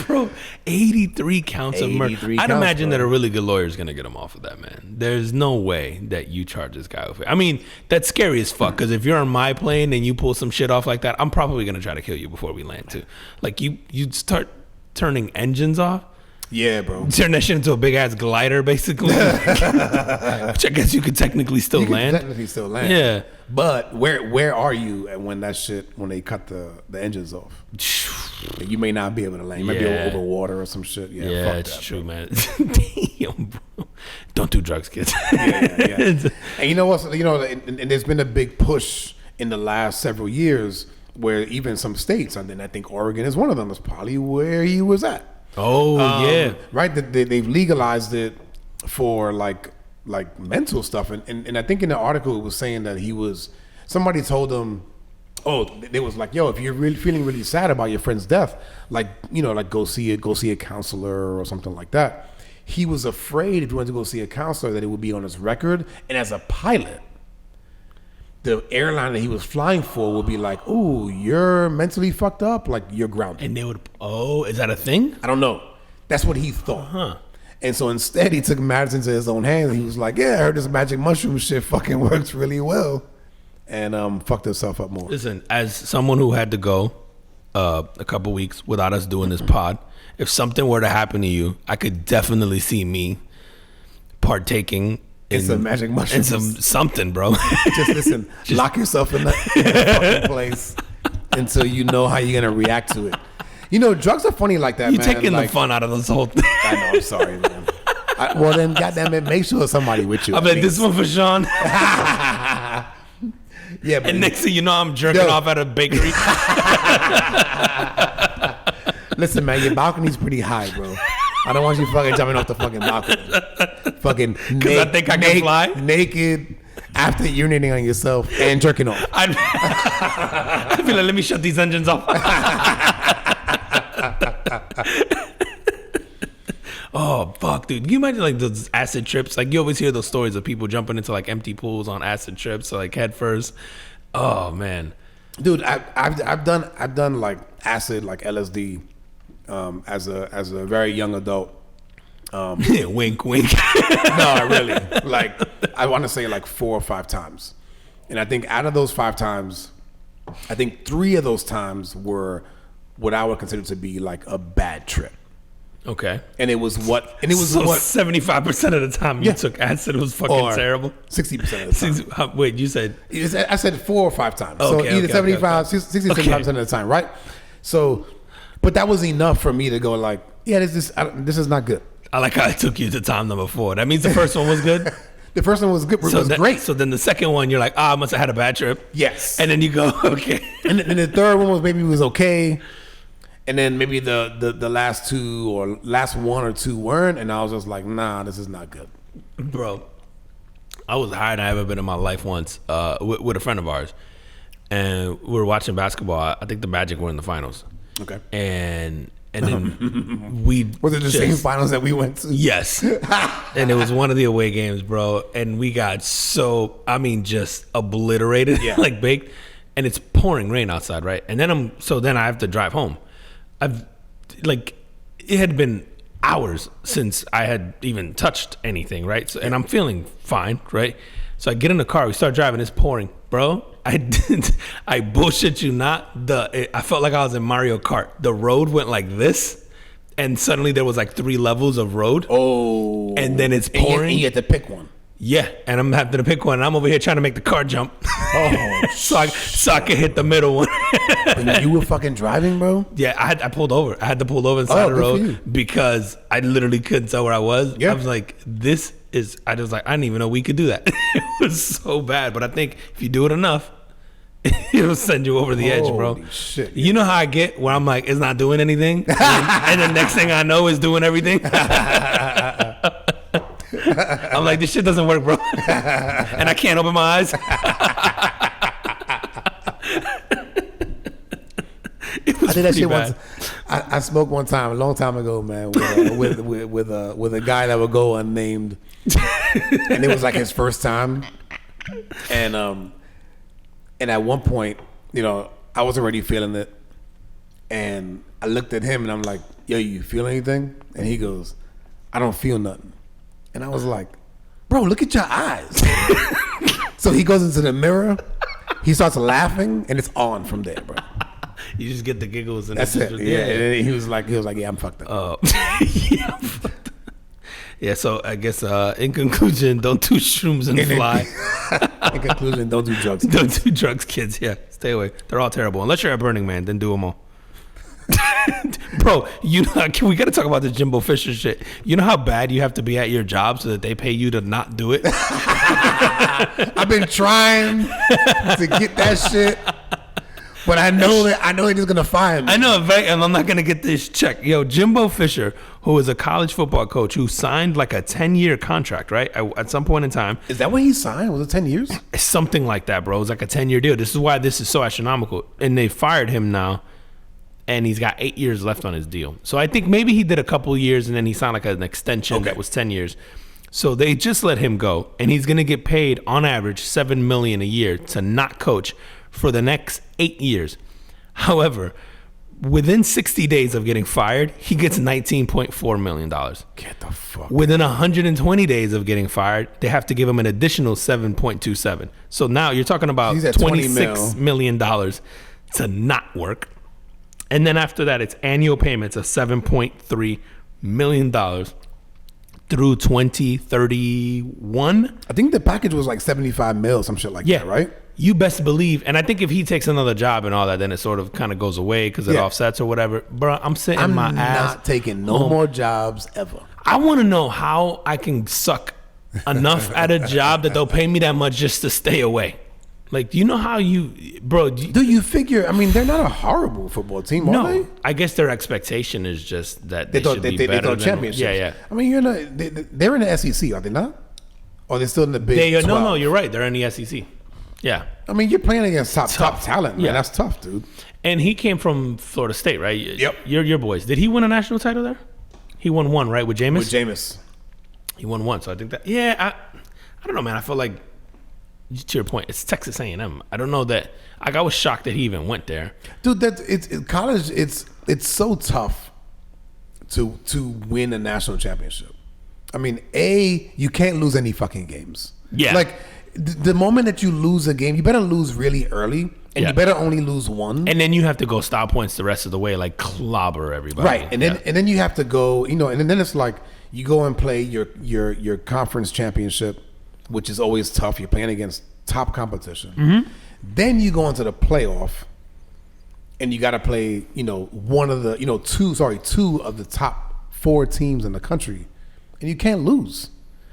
[SPEAKER 1] Bro, 83 counts of murder. I'd imagine that a really good lawyer is going to get him off of that, man. There's no way that you charge this guy with it. I mean, that's scary as fuck, because if you're on my plane and you pull some shit off like that, I'm probably going to try to kill you before we land, too. Like, you start turning engines off.
[SPEAKER 2] Yeah, bro.
[SPEAKER 1] Turn that shit into a big ass glider, basically. Which I guess you could technically still land.
[SPEAKER 2] Technically still land.
[SPEAKER 1] Yeah.
[SPEAKER 2] But where are you when they cut the engines off? You may not be able to land. You might be over water or some shit. Yeah, fuck
[SPEAKER 1] it's
[SPEAKER 2] that,
[SPEAKER 1] true,
[SPEAKER 2] bro.
[SPEAKER 1] man. Damn, bro. Don't do drugs, kids.
[SPEAKER 2] Yeah. And you know what? And there's been a big push in the last several years where even some states, and then I think Oregon is one of them, is probably where he was at.
[SPEAKER 1] Oh, yeah.
[SPEAKER 2] Right? They've legalized it for like mental stuff. And I think in the article it was saying that somebody told him, they was like, yo, if you're really feeling really sad about your friend's death, like, like go see a counselor or something like that. He was afraid if he went to go see a counselor that it would be on his record. And as a pilot, the airline that he was flying for would be like, ooh, you're mentally fucked up, like you're grounded.
[SPEAKER 1] And they would, is that a thing?
[SPEAKER 2] I don't know. That's what he thought.
[SPEAKER 1] Huh.
[SPEAKER 2] And so instead he took matters into his own hands. He was like, yeah, I heard this magic mushroom shit fucking works really well. And fucked himself up more.
[SPEAKER 1] Listen, as someone who had to go a couple weeks without us doing this pod, if something were to happen to you, I could definitely see me partaking in
[SPEAKER 2] some magic mushrooms.
[SPEAKER 1] And something, bro.
[SPEAKER 2] Just listen, lock yourself in that fucking place until you know how you're going to react to it. Drugs are funny like that,
[SPEAKER 1] You're
[SPEAKER 2] man.
[SPEAKER 1] You're taking
[SPEAKER 2] like,
[SPEAKER 1] the fun out of this whole thing.
[SPEAKER 2] I know, I'm sorry, man. Well, then, goddamn it, make sure somebody with you.
[SPEAKER 1] I bet this one for Sean.
[SPEAKER 2] Yeah, but
[SPEAKER 1] and next thing you know, I'm jerking off at a bakery.
[SPEAKER 2] Listen, man, your balcony's pretty high, bro. I don't want you fucking jumping off the fucking balcony. Fucking
[SPEAKER 1] because I think I can fly
[SPEAKER 2] naked after urinating on yourself and jerking off.
[SPEAKER 1] I feel like, let me shut these engines off. Oh, fuck, dude. Can you imagine, like, those acid trips? Like, you always hear those stories of people jumping into, like, empty pools on acid trips, so, like, head first. Oh, man.
[SPEAKER 2] Dude, I've done, like, acid, like LSD, as a very young adult.
[SPEAKER 1] Wink, wink.
[SPEAKER 2] No, really. Like, I want to say, like, 4 or 5 times. And I think out of those 5 times, I think 3 of those times were what I would consider to be, like, a bad trip.
[SPEAKER 1] Okay.
[SPEAKER 2] And it was what
[SPEAKER 1] 75% of the time you took acid was fucking terrible.
[SPEAKER 2] 60% of the time.
[SPEAKER 1] Wait, you said
[SPEAKER 2] I said 4 or 5 times.
[SPEAKER 1] Okay,
[SPEAKER 2] so either 75, 60, 75% of the time, right? So, but that was enough for me to go like, yeah, this is not good.
[SPEAKER 1] I like how I took you to time number 4. That means the first one was good.
[SPEAKER 2] The first one was good. Was great.
[SPEAKER 1] So then the second one, you're like, I must have had a bad trip.
[SPEAKER 2] Yes.
[SPEAKER 1] And then you go, okay.
[SPEAKER 2] And then the third one was maybe it was okay. And then maybe the last 2 or last 1 or 2 weren't, and I was just like, nah, this is not good.
[SPEAKER 1] Bro, I was higher than I ever been in my life once with a friend of ours. And we were watching basketball. I think the Magic were in the finals.
[SPEAKER 2] Okay.
[SPEAKER 1] And then we...
[SPEAKER 2] Was it the same finals that we went to?
[SPEAKER 1] Yes. And it was one of the away games, bro. And we got just obliterated, like baked. And it's pouring rain outside, right? And then I have to drive home. It had been hours since I had even touched anything, right? So, and I'm feeling fine, right? So I get in the car, we start driving, it's pouring. Bro, I bullshit you not, I felt like I was in Mario Kart. The road went like this, and suddenly there was like 3 levels of road.
[SPEAKER 2] Oh.
[SPEAKER 1] And then it's pouring.
[SPEAKER 2] And you had to pick one.
[SPEAKER 1] Yeah, and I'm having to pick one, and I'm over here trying to make the car jump.
[SPEAKER 2] Oh.
[SPEAKER 1] so I could hit the middle one.
[SPEAKER 2] And you were fucking driving, bro?
[SPEAKER 1] Yeah, I pulled over. I had to pull over inside the road because I literally couldn't tell where I was. Yeah. I was like, I didn't even know we could do that. It was so bad. But I think if you do it enough, it'll send you over the edge, bro.
[SPEAKER 2] Holy shit.
[SPEAKER 1] You know how I get where I'm like, it's not doing anything? And the next thing I know is doing everything? I'm like, this shit doesn't work, bro. And I can't open my eyes.
[SPEAKER 2] I did that shit once. I smoked one time, a long time ago, man, with a guy that would go unnamed, and it was like his first time. And at one point, I was already feeling it, and I looked at him and I'm like, "Yo, you feel anything?" And he goes, "I don't feel nothing." And I was like, "Bro, look at your eyes." So he goes into the mirror, he starts laughing, and it's on from there, bro.
[SPEAKER 1] You just get the giggles and
[SPEAKER 2] that's it. Yeah. And he was like, "Yeah, I'm fucked up."
[SPEAKER 1] Yeah, I'm fucked up. Yeah. So I guess in conclusion, don't do shrooms and fly.
[SPEAKER 2] In conclusion, don't do drugs.
[SPEAKER 1] Don't do drugs, kids. Yeah, stay away. They're all terrible. Unless you're at Burning Man, then do them all. Bro, we got to talk about this Jimbo Fisher shit. You know how bad you have to be at your job so that they pay you to not do it?
[SPEAKER 2] I've been trying to get that shit, but I know they're just gonna fire me.
[SPEAKER 1] I know, and I'm not gonna get this check. Yo, Jimbo Fisher, who is a college football coach who signed like a 10-year contract, right? At some point in time.
[SPEAKER 2] Is that what he signed? Was it 10 years?
[SPEAKER 1] Something like that, bro. It was like a 10-year deal. This is why this is so astronomical. And they fired him now. And he's got 8 years left on his deal. So I think maybe he did a couple years and then he signed like an extension that was 10 years. So they just let him go. And he's going to get paid on average $7 million a year to not coach for the next 8 years. However, within 60 days of getting fired, he gets $19.4 million.
[SPEAKER 2] Get the fuck.
[SPEAKER 1] Within 120 days of getting fired, they have to give him an additional 7.27. So now you're talking about $26 million to not work. And then after that, it's annual payments of $7.3 million through 2031.
[SPEAKER 2] I think the package was like 75 mil, some shit like that, right?
[SPEAKER 1] You best believe. And I think if he takes another job and all that, then it sort of kind of goes away because it offsets or whatever. Bro, I'm sitting my ass.
[SPEAKER 2] I'm not taking no more jobs ever.
[SPEAKER 1] I want to know how I can suck enough at a job that they'll pay me that much just to stay away. Like, do you know how bro?
[SPEAKER 2] Do you figure? I mean, they're not a horrible football team, are they?
[SPEAKER 1] I guess their expectation is just that they should be better.
[SPEAKER 2] They throw championships.
[SPEAKER 1] Yeah.
[SPEAKER 2] I mean, they're in the SEC, are they not? Or they're still in the Big 12?
[SPEAKER 1] No, you're right. They're in the SEC. Yeah.
[SPEAKER 2] I mean, you're playing against top talent, man. Yeah. That's tough, dude.
[SPEAKER 1] And he came from Florida State, right?
[SPEAKER 2] Yep.
[SPEAKER 1] Your boys. Did he win a national title there? He won one, right, with Jameis?
[SPEAKER 2] With Jameis.
[SPEAKER 1] He won one, so I think that. Yeah, I don't know, man. I feel like, to your point, it's Texas A&M. I don't know that. I was shocked that he even went there,
[SPEAKER 2] dude. College. It's so tough to win a national championship. I mean, you can't lose any fucking games.
[SPEAKER 1] Yeah,
[SPEAKER 2] like the moment that you lose a game, you better lose really early, and you better only lose one.
[SPEAKER 1] And then you have to go style points the rest of the way, like clobber everybody.
[SPEAKER 2] Right, and then you have to go, and then it's like you go and play your conference championship, which is always tough. You're playing against top competition. Mm-hmm. Then you go into the playoff, and you got to play, one of the, two of the top 4 teams in the country, and you can't lose.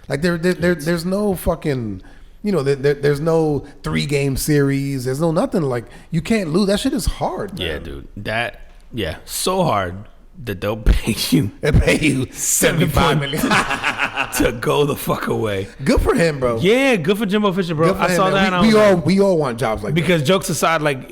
[SPEAKER 2] Like there's no fucking, there's no 3-game series. There's no nothing. Like you can't lose. That shit is hard, man.
[SPEAKER 1] Yeah, dude. So hard that they'll pay you.
[SPEAKER 2] They pay you $75 million
[SPEAKER 1] to go the fuck away.
[SPEAKER 2] Good for him, bro.
[SPEAKER 1] Yeah, good for Jimbo Fisher, bro. I saw that.
[SPEAKER 2] We all want jobs like that.
[SPEAKER 1] Because jokes aside, like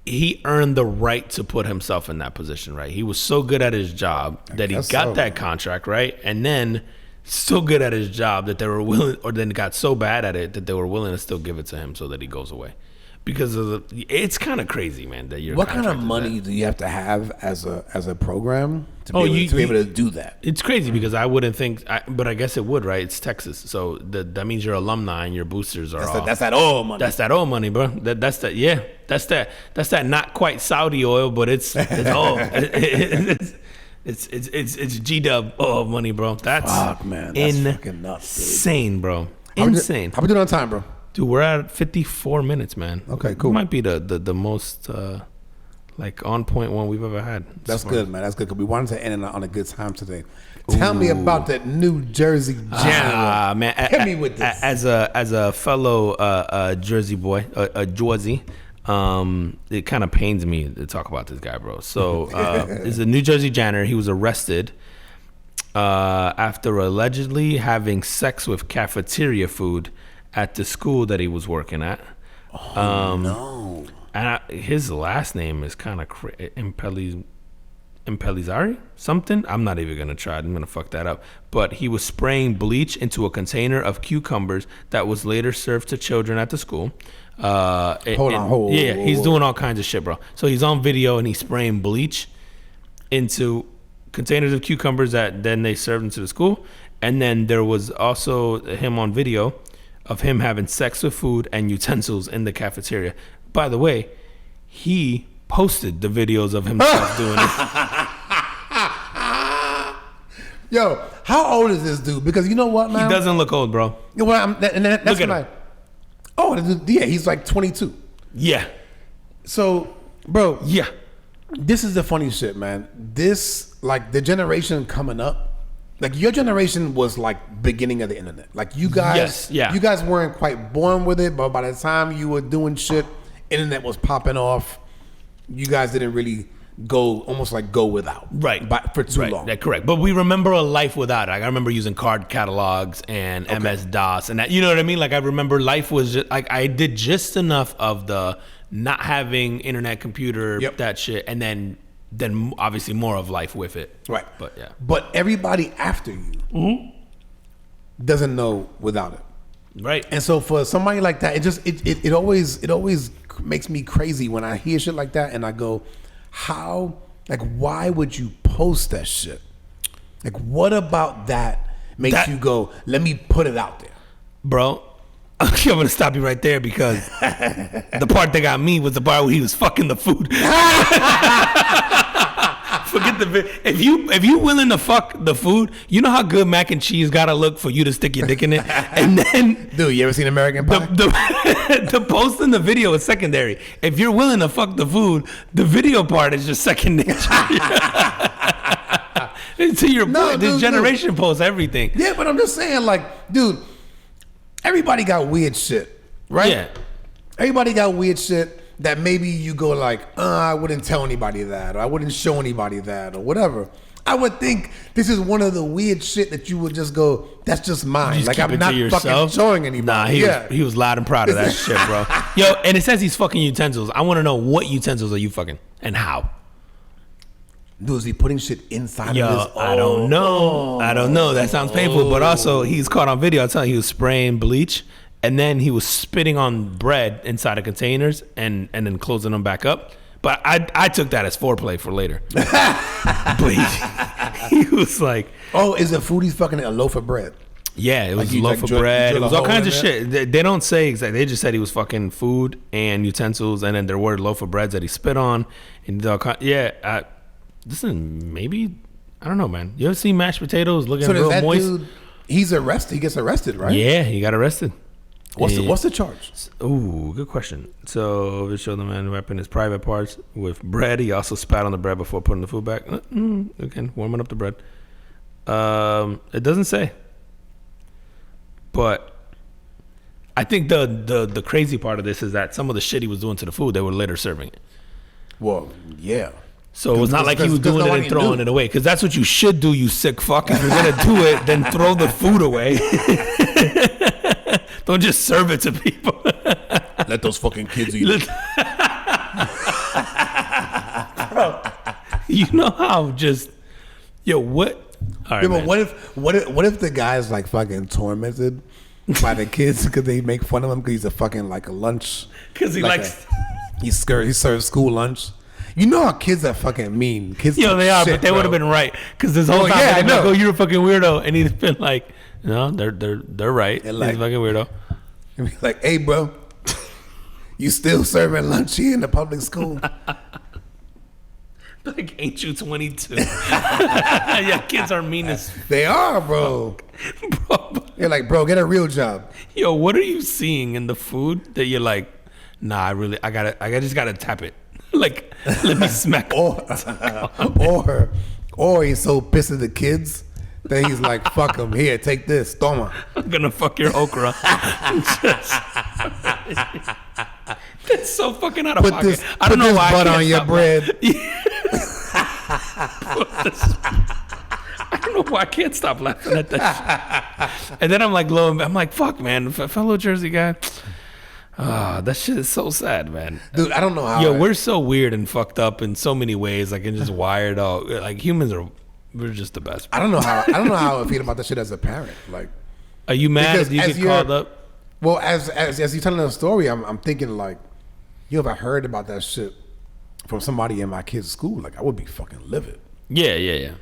[SPEAKER 1] he earned the right to put himself in that position, right? He was so good at his job that he got that contract, right? And then so good at his job that they were willing, or then got so bad at it that they were willing to still give it to him so that he goes away. because of it's kind of crazy, man. That you're
[SPEAKER 2] what kind of money do you have to have as a program to be able to do that?
[SPEAKER 1] It's crazy because I wouldn't think, but I guess it would, right? It's Texas, so that means your alumni and your boosters are
[SPEAKER 2] that's that oil money.
[SPEAKER 1] That's that oil money, bro. That's that not quite Saudi oil, but it's oil. It's G-Dub oil money, bro. That's
[SPEAKER 2] fuck, man. That's fucking nuts, dude.
[SPEAKER 1] Insane, bro. Insane.
[SPEAKER 2] How we doing on time, bro?
[SPEAKER 1] Dude, we're at 54 minutes, man.
[SPEAKER 2] Okay, cool.
[SPEAKER 1] It might be the most like on point one we've ever had.
[SPEAKER 2] That's good, man. That's good. Cause we wanted to end on a good time today. Tell me about that New Jersey janitor.
[SPEAKER 1] Man,
[SPEAKER 2] hit me with this.
[SPEAKER 1] As a fellow Jersey boy, a Jersey, it kind of pains me to talk about this guy, bro. So, he's a New Jersey janitor. He was arrested after allegedly having sex with cafeteria food at the school that he was working at.
[SPEAKER 2] No.
[SPEAKER 1] And his last name is kind of Impelizari something. I'm not even gonna try. I'm gonna fuck that up. But he was spraying bleach into a container of cucumbers that was later served to children at the school.
[SPEAKER 2] Hold on.
[SPEAKER 1] He's doing all kinds of shit, bro. So he's on video and he's spraying bleach into containers of cucumbers that then they served into the school. And then there was also him on video of him having sex with food and utensils in the cafeteria. By the way, he posted the videos of himself doing it.
[SPEAKER 2] Yo, how old is this dude? Because you know what, man?
[SPEAKER 1] He doesn't look old, bro.
[SPEAKER 2] Well, that's
[SPEAKER 1] look at
[SPEAKER 2] him. Oh, yeah, he's like 22.
[SPEAKER 1] Yeah.
[SPEAKER 2] So, bro.
[SPEAKER 1] Yeah.
[SPEAKER 2] This is the funny shit, man. This, like, the generation coming up, like, your generation was like beginning of the internet. Like, you guys, you guys weren't quite born with it, but by the time you were doing shit, internet was popping off. You guys didn't really go without,
[SPEAKER 1] right?
[SPEAKER 2] For too long.
[SPEAKER 1] That's correct. But we remember a life without it. Like, I remember using card catalogs and MS DOS, and that. You know what I mean? Like, I remember life was just like I did just enough of the not having internet, computer, that shit, and then obviously more of life with it.
[SPEAKER 2] Right.
[SPEAKER 1] But yeah.
[SPEAKER 2] But everybody after you doesn't know without it.
[SPEAKER 1] Right.
[SPEAKER 2] And so for somebody like that, it always makes me crazy when I hear shit like that and I go, how, like, why would you post that shit? Like, what about that makes you go, let me put it out there?
[SPEAKER 1] Bro, I'm going to stop you right there because the part that got me was the part where he was fucking the food. Forget the if you willing to fuck the food, you know how good mac and cheese gotta look for you to stick your dick in it, and then
[SPEAKER 2] dude, you ever seen American Pie?
[SPEAKER 1] The post in the video is secondary. If you're willing to fuck the food, the video part is just second nature. To your point, this generation posts everything.
[SPEAKER 2] Yeah, but I'm just saying, like, dude, everybody got weird shit, right?
[SPEAKER 1] Yeah,
[SPEAKER 2] everybody got weird shit. That maybe you go like, I wouldn't tell anybody that, or I wouldn't show anybody that, or whatever. I would think this is one of the weird shit that you would just go, that's just mine. Like, I'm not fucking showing anybody.
[SPEAKER 1] Nah, he was loud and proud of that shit, bro. Yo, and it says he's fucking utensils. I want to know what utensils are you fucking and how.
[SPEAKER 2] Dude, is he putting shit inside of his?
[SPEAKER 1] I don't know. I don't know. That sounds painful. But also, he's caught on video. I'll tell you, he was spraying bleach. And then he was spitting on bread inside of containers and then closing them back up. But I took that as foreplay for later. But he was like...
[SPEAKER 2] Oh, is it food he's fucking a loaf of bread?
[SPEAKER 1] Yeah, it was like a loaf of bread. It was all kinds of shit. They don't say exactly. They just said he was fucking food and utensils. And then there were loaf of breads that he spit on. And listen, maybe... I don't know, man. You ever see mashed potatoes looking real moist? Dude,
[SPEAKER 2] he's arrested. He gets arrested, right?
[SPEAKER 1] Yeah, he got arrested.
[SPEAKER 2] What's the charge?
[SPEAKER 1] Ooh, good question. So they showed the man wrapping his private parts with bread. He also spat on the bread before putting the food back. Again, warming up the bread. It doesn't say, but I think the crazy part of this is that some of the shit he was doing to the food, they were later serving it.
[SPEAKER 2] Well, yeah.
[SPEAKER 1] So it was not like he was doing it and throwing it away, because that's what you should do, you sick fuck. If you're gonna do it, then throw the food away. Don't just serve it to people.
[SPEAKER 2] Let those fucking kids eat it.
[SPEAKER 1] Bro, you know how just what? All right,
[SPEAKER 2] yeah, but what if the guy's like fucking tormented by the kids because they make fun of him because he's a fucking like a lunch.
[SPEAKER 1] Because he likes.
[SPEAKER 2] He serves school lunch. You know how kids are fucking mean. Kids,
[SPEAKER 1] Yo, they are,
[SPEAKER 2] shit,
[SPEAKER 1] but they would have been right. Because this whole time,
[SPEAKER 2] yeah,
[SPEAKER 1] they'd be
[SPEAKER 2] I
[SPEAKER 1] like,
[SPEAKER 2] know.
[SPEAKER 1] oh, you're a fucking weirdo, and he's been like, no, they're right. He's
[SPEAKER 2] like-
[SPEAKER 1] a fucking weirdo.
[SPEAKER 2] And be like, hey, bro, you still serving lunch here in the public school?
[SPEAKER 1] Like, ain't you 22? Yeah, kids are mean as
[SPEAKER 2] They are, bro.
[SPEAKER 1] bro.
[SPEAKER 2] You're like, bro, get a real job.
[SPEAKER 1] Yo, what are you seeing in the food that you're like, nah, I just gotta tap it. Like, let me smack.
[SPEAKER 2] Or he's so pissed at the kids that he's like, fuck him. Here, take this. Toma.
[SPEAKER 1] I'm gonna fuck your okra. That's so fucking out of pocket. I don't know why
[SPEAKER 2] butter
[SPEAKER 1] I
[SPEAKER 2] on
[SPEAKER 1] can't
[SPEAKER 2] your
[SPEAKER 1] stop
[SPEAKER 2] bread.
[SPEAKER 1] I don't know why I can't stop laughing at that shit. And then I'm like, fuck, man, fellow Jersey guy. That shit is so sad, man.
[SPEAKER 2] Dude, I don't know how.
[SPEAKER 1] Yo, we're so weird and fucked up in so many ways, like, and just wired out. Like, we're just the best.
[SPEAKER 2] I don't know how I feel about that shit as a parent. Like,
[SPEAKER 1] Are you mad
[SPEAKER 2] because
[SPEAKER 1] if you
[SPEAKER 2] as
[SPEAKER 1] get called up?
[SPEAKER 2] well, as you're telling the story, I'm thinking like, you ever heard about that shit from somebody in my kid's school? Like, I would be fucking livid.
[SPEAKER 1] Yeah.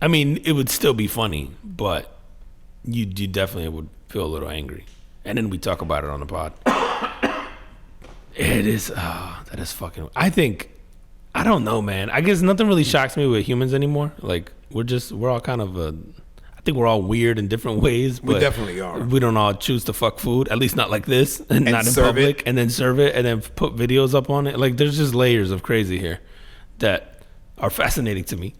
[SPEAKER 1] I mean, it would still be funny, but you definitely would feel a little angry. And then we talk about it on the pod. It is, that is fucking, I don't know, man. I guess nothing really shocks me with humans anymore. Like, we're all kind of, I think we're all weird in different ways. But
[SPEAKER 2] We definitely are.
[SPEAKER 1] We don't all choose to fuck food, at least not like this, and not in
[SPEAKER 2] serve
[SPEAKER 1] public,
[SPEAKER 2] it.
[SPEAKER 1] and then serve it, and then put videos up on it. Like, there's just layers of crazy here that are fascinating to me.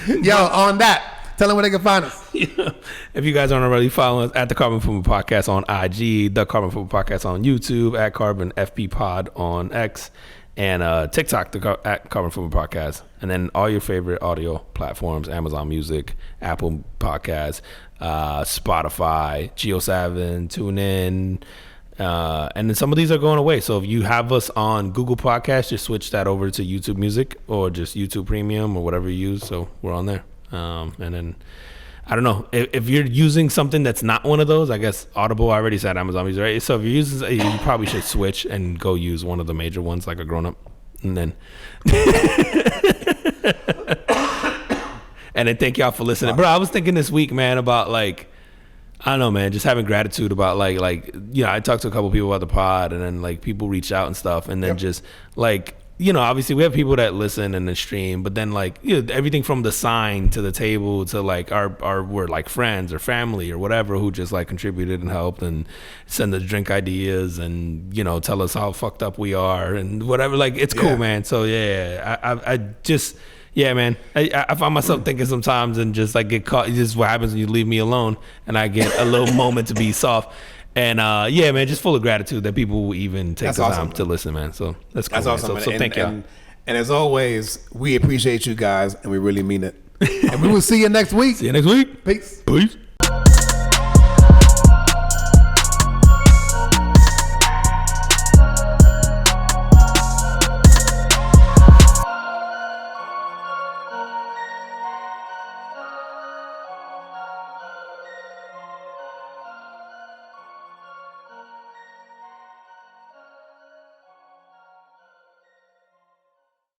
[SPEAKER 2] Yo, on that, tell them where they can find us.
[SPEAKER 1] If you guys aren't already following us at the Carbon Football Podcast on IG, the Carbon Football Podcast on YouTube, at Carbon FB Pod on X, and TikTok at Carbon Football Podcast, and then all your favorite audio platforms: Amazon Music, Apple Podcasts, Spotify, Geo7, TuneIn. And then some of these are going away. So if you have us on Google Podcasts, just switch that over to YouTube Music or just YouTube Premium or whatever you use. So we're on there. And then I don't know if you're using something that's not one of those. I guess Audible. I already said Amazon Music, right? So if you're using, you probably should switch and go use one of the major ones, like a grown up. And then, and then thank y'all for listening, bro. I was thinking this week, man, about like, I don't know, man, just having gratitude about like, you know, I talked to a couple people about the pod, and then like people reach out and stuff, and then just like, you know, obviously we have people that listen and then stream, but then like, you know, everything from the sign to the table to like we're like friends or family or whatever who just like contributed and helped and send us drink ideas and, you know, tell us how fucked up we are and whatever. Like, it's cool, man. So yeah, I just. Yeah, man. I find myself thinking sometimes and just like get caught. This is what happens when you leave me alone, and I get a little moment to be soft. And yeah, man, just full of gratitude that people will even take the time to listen, man. So that's cool.
[SPEAKER 2] That's awesome.
[SPEAKER 1] So thank y'all.
[SPEAKER 2] And as always, we appreciate you guys, and we really mean it. And we will see you next week.
[SPEAKER 1] See you next week.
[SPEAKER 2] Peace.
[SPEAKER 1] Peace.